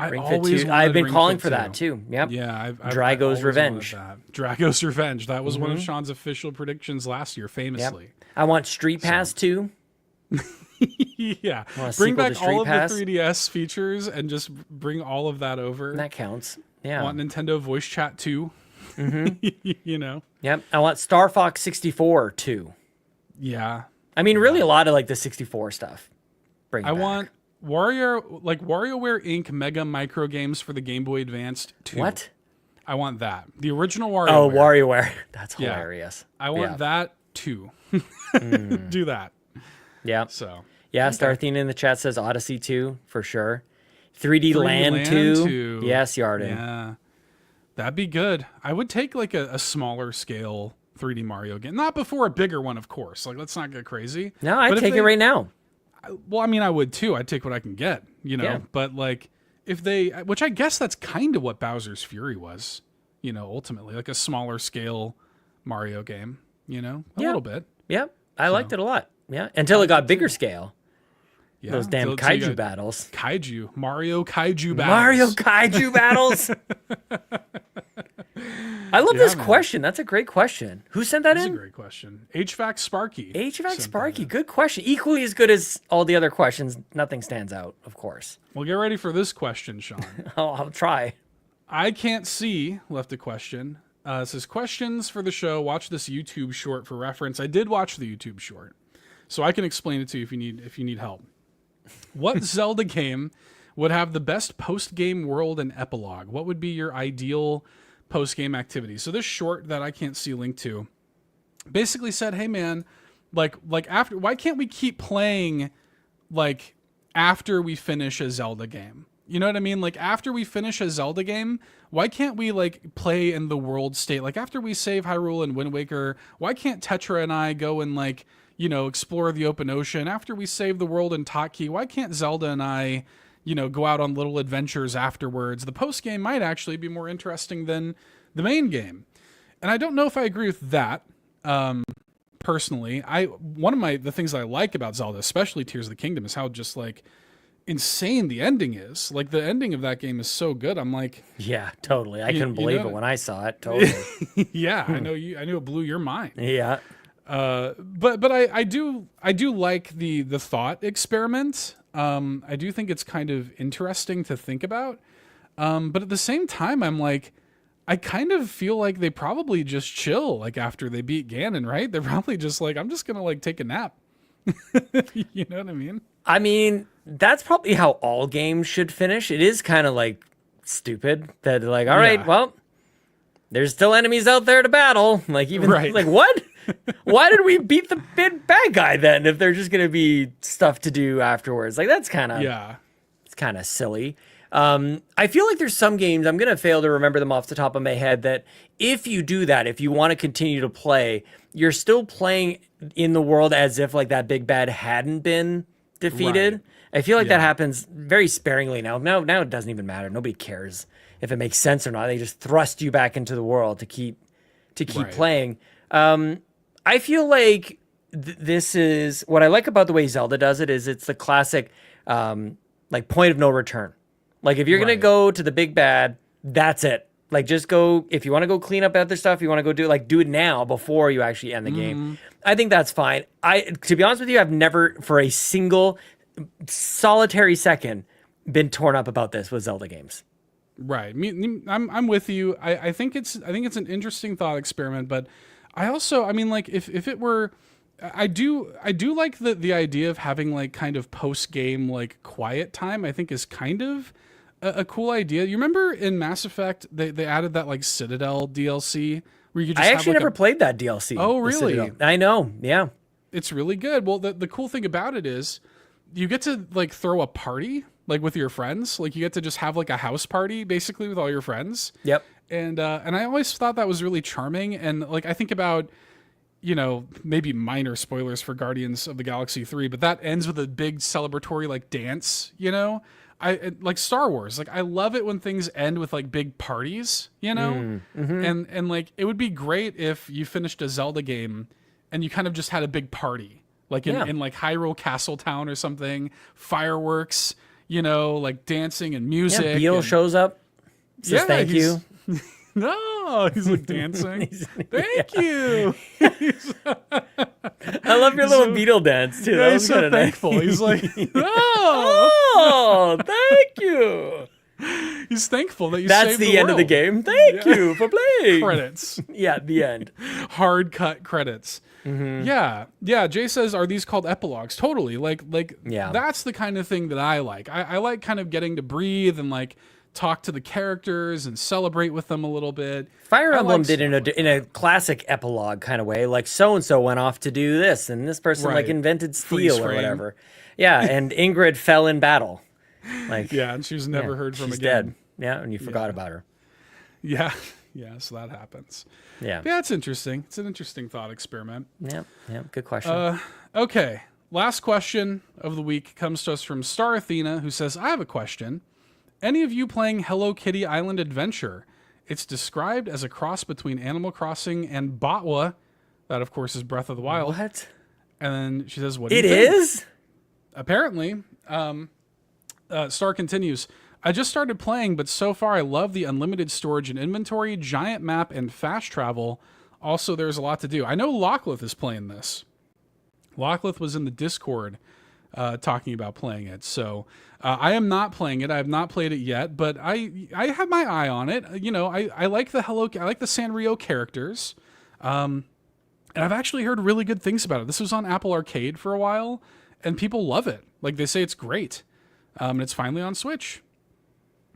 Ring Fit 2. I've been calling for that too. Yep. Yeah, Drago's Revenge. Drago's Revenge. That was one of Sean's official predictions last year, famously. Yep. I want Street Pass 2. Yeah. Bring back all of the 3DS features and just bring all of that over. That counts. Yeah. I want Nintendo Voice Chat 2. Yep. I want Star Fox 64 2. Yeah. I mean, really, a lot of like the 64 stuff. I want WarioWare Inc. Mega Micro Games for the Game Boy Advance 2. What? I want that. The original WarioWare. Oh, WarioWare. That's hilarious. I want that too. Do that. Yeah. So. Yeah, Starthene in the chat says Odyssey 2 for sure. 3D Land 2. Yes, Yarden. Yeah. That'd be good. I would take like a smaller scale 3D Mario game. Not before a bigger one, of course. Like, let's not get crazy. No, I'd take it right now. Well, I mean, I would too. I'd take what I can get, Yeah. But like, if they, which I guess that's kind of what Bowser's Fury was, ultimately, like a smaller scale Mario game, a little bit. Yeah, I liked it a lot. Yeah, until it got bigger scale. Yeah, those damn kaiju battles. Mario kaiju battles. Mario kaiju battles. I love this question. That's a great question. Who sent that in? That's a great question. HVAC Sparky. HVAC Sparky. Good question. Equally as good as all the other questions. Nothing stands out, of course. Well, get ready for this question, Sean. I'll try. I Can't See left a question. It says, questions for the show. Watch this YouTube short for reference. I did watch the YouTube short, so I can explain it to you if you need help. What Zelda game would have the best post-game world and epilogue? What would be your ideal post-game activity? So this short that I Can't See linked to basically said, hey man, like after, why can't we keep playing like after we finish a Zelda game? You know what I mean? Like after we finish a Zelda game, why can't we like play in the world state? Like after we save Hyrule and Wind Waker, why can't Tetra and I go and like, explore the open ocean? After we save the world in Totkey, why can't Zelda and I, go out on little adventures afterwards? The post game might actually be more interesting than the main game. And I don't know if I agree with that. Personally, one of the things I like about Zelda, especially Tears of the Kingdom, is how just like insane the ending is. Like the ending of that game is so good. I'm like, yeah, totally. I couldn't believe it when I saw it. Totally. Yeah, I know it blew your mind. Yeah. But I do like the thought experiment. I do think it's kind of interesting to think about. But at the same time, I'm like, I kind of feel like they probably just chill like after they beat Ganon, right? They're probably just like, I'm just gonna like take a nap. You know what I mean? I mean, that's probably how all games should finish. It is kind of like stupid that like, all right, well, there's still enemies out there to battle. Like even like what? Why did we beat the big bad guy then if there's just gonna be stuff to do afterwards? Like that's kind of it's kind of silly. I feel like there's some games, I'm gonna fail to remember them off the top of my head, that if you do that, if you want to continue to play, you're still playing in the world as if like that big bad hadn't been defeated. Right. I feel like that happens very sparingly now. Now it doesn't even matter. Nobody cares if it makes sense or not. They just thrust you back into the world to keep playing. I feel like this is what I like about the way Zelda does it is it's the classic like point of no return. Like if you're gonna go to the big bad, that's it. Like just go, if you want to go clean up other stuff, you want to go do it now before you actually end the game. I think that's fine. To be honest with you, I've never for a single solitary second been torn up about this with Zelda games. Right. I'm with you. I think it's an interesting thought experiment, but I also, I mean, like if it were, I do like the idea of having like kind of post game like quiet time. I think is kind of a cool idea. You remember in Mass Effect they added that like Citadel DLC where you could just I actually never played that DLC. Oh, really? I know. Yeah. It's really good. Well, the cool thing about it is you get to like throw a party like with your friends. Like you get to just have like a house party basically with all your friends. Yep. And I always thought that was really charming. And like I think about, you know, maybe minor spoilers for Guardians of the Galaxy 3, but that ends with a big celebratory like dance, you know? Like Star Wars. Like I love it when things end with like big parties, you know? And like it would be great if you finished a Zelda game and you kind of just had a big party. Like in like Hyrule Castletown or something, fireworks, you know, like dancing and music. Yeah, Beetle shows up. Says thank you. No, he's like dancing. Thank you. I love your little Beetle dance too. Yeah, he's so thankful. Nice. He's like, oh, thank you. He's thankful that you That's saved the the end world. of the game. Thank you for playing. Credits. Yeah, the end. Hard cut credits. Yeah. Jay says, are these called epilogues? Totally. Like that's the kind of thing that I like. I like kind of getting to breathe and like talk to the characters and celebrate with them a little bit. Fire Emblem did in a classic epilogue kind of way, like so-and-so went off to do this, and this person like invented steel or whatever. Yeah, and Ingrid fell in battle. Like and she was never heard from she's again. Dead. Yeah, and you forgot about her. Yeah, so that happens. Yeah, it's interesting. It's an interesting thought experiment. Yeah, good question. Okay, last question of the week comes to us from Star Athena, who says, I have a question. Any of you playing Hello Kitty Island Adventure? It's described as a cross between Animal Crossing and Botwa. That, of course, is Breath of the Wild. What? And then she says, what do you think? It is? Apparently. Star continues, I just started playing, but so far I love the unlimited storage and inventory, giant map, and fast travel. Also, there's a lot to do. I know Locklith is playing this. Locklith was in the Discord talking about playing it. So I am not playing it. I have not played it yet, but I have my eye on it. You know, I like the Sanrio characters. And I've actually heard really good things about it. This was on Apple Arcade for a while, and people love it. Like, they say it's great. And it's finally on Switch.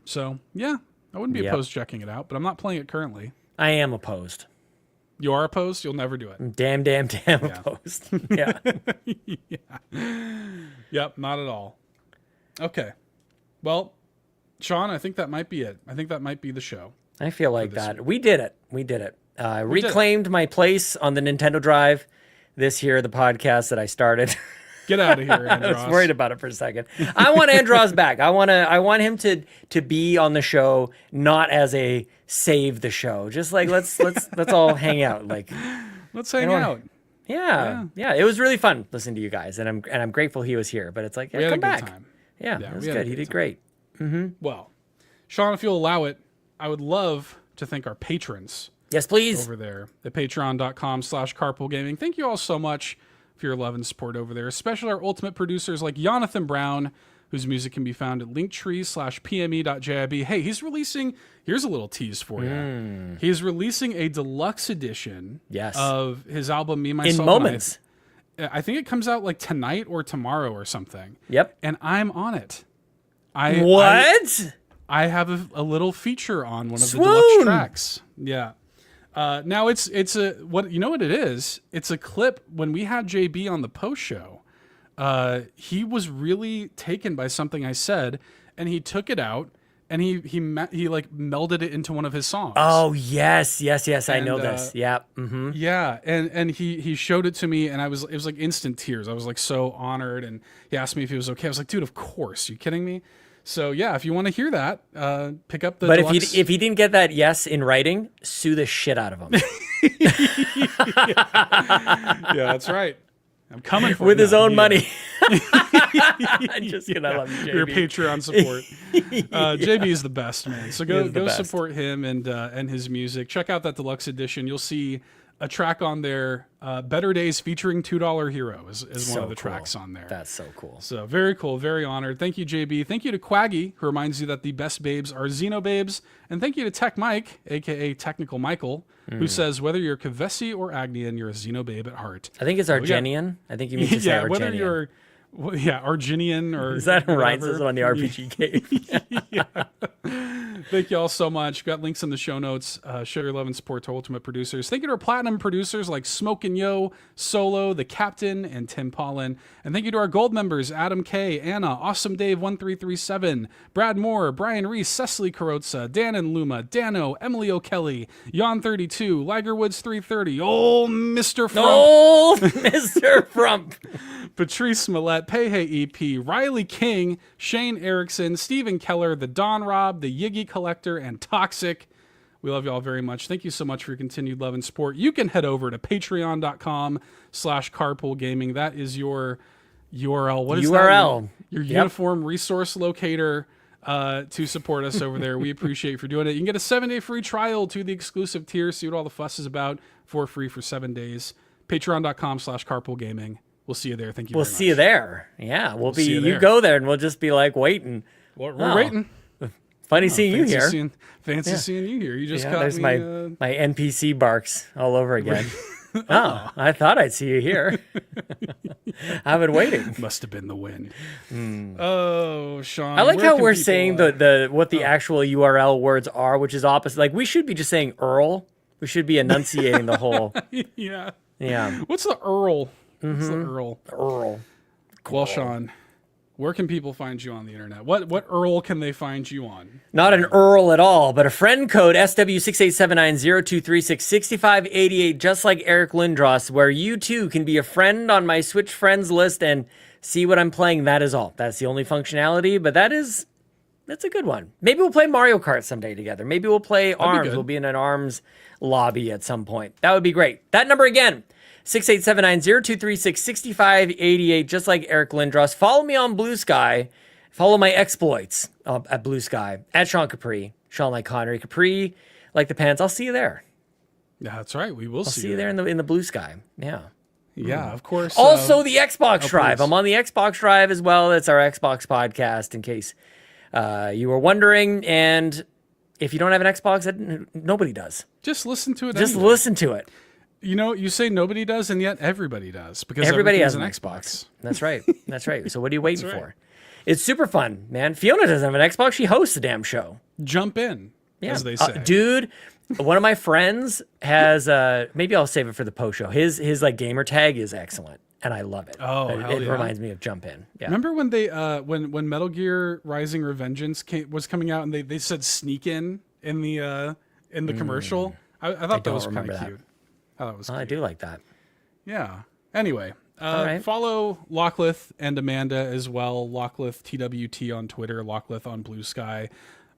So, yeah, I wouldn't be opposed to checking it out, but I'm not playing it currently. I am opposed. You are opposed? You'll never do it. Damn opposed. Yeah. Yep, not at all. Okay. Well, Sean, I think that might be it. I think that might be the show. I feel like that. Week. We did it. Reclaimed my place on the Nintendo Drive this year, the podcast that I started. Get out of here, Andros. I was worried about it for a second. I want Andros back. I want him to be on the show, not as a save the show. Just like let's all hang out. Like let's hang out. Yeah. It was really fun listening to you guys, and I'm grateful he was here. But it's like, we had come a good back. Time. Yeah, it was good. He did great. Mm-hmm. Well, Sean, if you'll allow it, I would love to thank our patrons. Yes, please. Over there at patreon.com/carpoolgaming. Thank you all so much for your love and support over there, especially our ultimate producers like Jonathan Brown, whose music can be found at linktree/pme.jib. Hey, here's a little tease for you. He's releasing a deluxe edition of his album, Me, Myself, in Moments. I think it comes out like tonight or tomorrow or something. Yep. And I'm on it. What? I have a little feature on one of the deluxe tracks. Yeah. Now it's what it is. It's a clip when we had JB on the post show. He was really taken by something I said, and he took it out and he like melded it into one of his songs. Oh yes, I know this. Yeah. Mm-hmm. Yeah, and he showed it to me, and it was like instant tears. I was like so honored, and he asked me if it was okay. I was like, dude, of course. You kidding me? So yeah, if you want to hear that, pick up the. But deluxe. if he didn't get that yes in writing, sue the shit out of him. Yeah, that's right. I'm coming for with his own yeah. money. Just kidding. I love you, JB. Your Patreon support. JB is the best, man. So go support him and his music. Check out that deluxe edition. You'll see a track on there, Better Days featuring $2 Hero is so one of the cool. tracks on there. That's so cool. So very cool, very honored. Thank you, JB. Thank you to Quaggy, who reminds you that the best babes are Xenobabes. And thank you to TechMike, a.k.a. Technical Michael, who says, whether you're Kevesi or Agnian, you're a Xenobabe at heart. I think it's Argenian. I think you mean to say Argenian. Well, yeah, Agnian or is that Ryan says it on the RPG Cave? Yeah. Thank you all so much. Got links in the show notes. Show your love and support to Ultimate Producers. Thank you to our platinum producers like Smokin Joe, Solo, The Captain, and Tim Paullin. And thank you to our gold members, Adam K, Anna, Awesome Dave 1337, Brad Moore, Brian Reese, Cecily Carrozza, Dan and Luma, Dannohh, Emily O'Kelly, Jan 32, Lagerwoods 330, old Mr. Frump. Old Mr. Frump. Patrice Smollett, Peihe EP, Riley King, Shane Erickson, Stephen Keller, The Don Rob, The Yiggy Collector, and Toxic. We love you all very much. Thank you so much for your continued love and support. You can head over to patreon.com/carpoolgaming. That is your URL. What is URL? That? Your uniform resource locator to support us over there. We appreciate you for doing it. You can get a 7-day free trial to the exclusive tier. See what all the fuss is about for free for 7 days. Patreon.com/carpoolgaming. We'll see you there. Thank you very much. We'll see you there. Yeah, we'll be. You go there, and we'll just be like waiting. We're waiting. Funny seeing you here. Fancy seeing you here. You just caught there's me. My NPC barks all over again. I thought I'd see you here. I've been waiting. Must have been the wind. Oh, Sean. I like how we're saying what the actual URL words are, which is opposite. Like we should be just saying Earl. We should be enunciating the whole. Yeah. Yeah. What's the Earl? What's the Earl? Earl. Cool. Well, Sean, where can people find you on the internet? What Earl can they find you on? Not an Earl at all, but a friend code SW687902366588, just like Eric Lindros, where you too can be a friend on my Switch friends list and see what I'm playing. That is all. That's the only functionality, but that's a good one. Maybe we'll play Mario Kart someday together. Maybe we'll play ARMS. We'll be in an ARMS lobby at some point. That would be great. That number again. 687902366588, just like Eric Lindros. Follow me on Blue Sky. Follow my exploits at Blue Sky, at Sean Capri, Sean like Connery Capri, like the pants. I'll see you there. Yeah, that's right. We will see you there in the Blue Sky. Yeah. Yeah, of course. Also, the Xbox Drive. Please. I'm on the Xbox Drive as well. That's our Xbox podcast, in case you were wondering. And if you don't have an Xbox, nobody does. Just listen to it. Just listen to it. You know, you say nobody does, and yet everybody does, because everybody has an Xbox. That's right. That's right. So what are you waiting for? It's super fun, man. Fiona doesn't have an Xbox. She hosts a damn show. Jump in, as they say. Dude, one of my friends has, maybe I'll save it for the post show. His like gamer tag is excellent, and I love it. Oh, it reminds me of Jump In. Yeah. Remember when they, when Metal Gear Rising Revengeance was coming out, and they said sneak in the commercial? I thought that was kind of cute. I do like that. Yeah. Anyway, follow Locklith and Amanda as well. Locklith TWT on Twitter, Locklith on Blue Sky,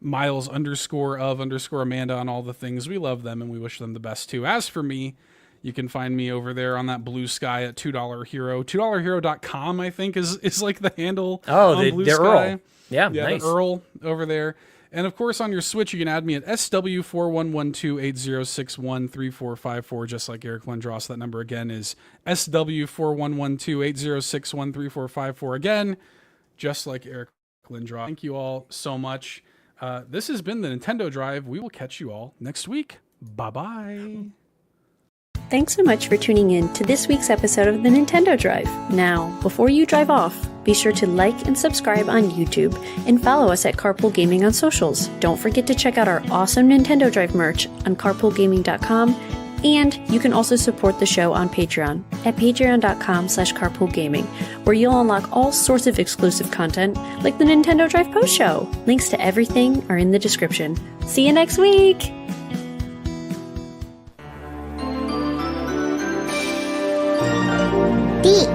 Miles _of_ Amanda on all the things. We love them and we wish them the best too. As for me, you can find me over there on that Blue Sky at $2 Hero. $2hero.com, I think, is like the handle. Oh, the Earl. Yeah, nice. The Earl over there. And of course, on your Switch, you can add me at SW411280613454, just like Eric Lindros. That number again is SW411280613454. Again, just like Eric Lindros. Thank you all so much. This has been the Nintendo Drive. We will catch you all next week. Bye-bye. Thanks so much for tuning in to this week's episode of the Nintendo Drive. Now, before you drive off, be sure to like and subscribe on YouTube and follow us at Carpool Gaming on socials. Don't forget to check out our awesome Nintendo Drive merch on carpoolgaming.com, and you can also support the show on Patreon at patreon.com/carpoolgaming, where you'll unlock all sorts of exclusive content like the Nintendo Drive post show. Links to everything are in the description. See you next week! Beak.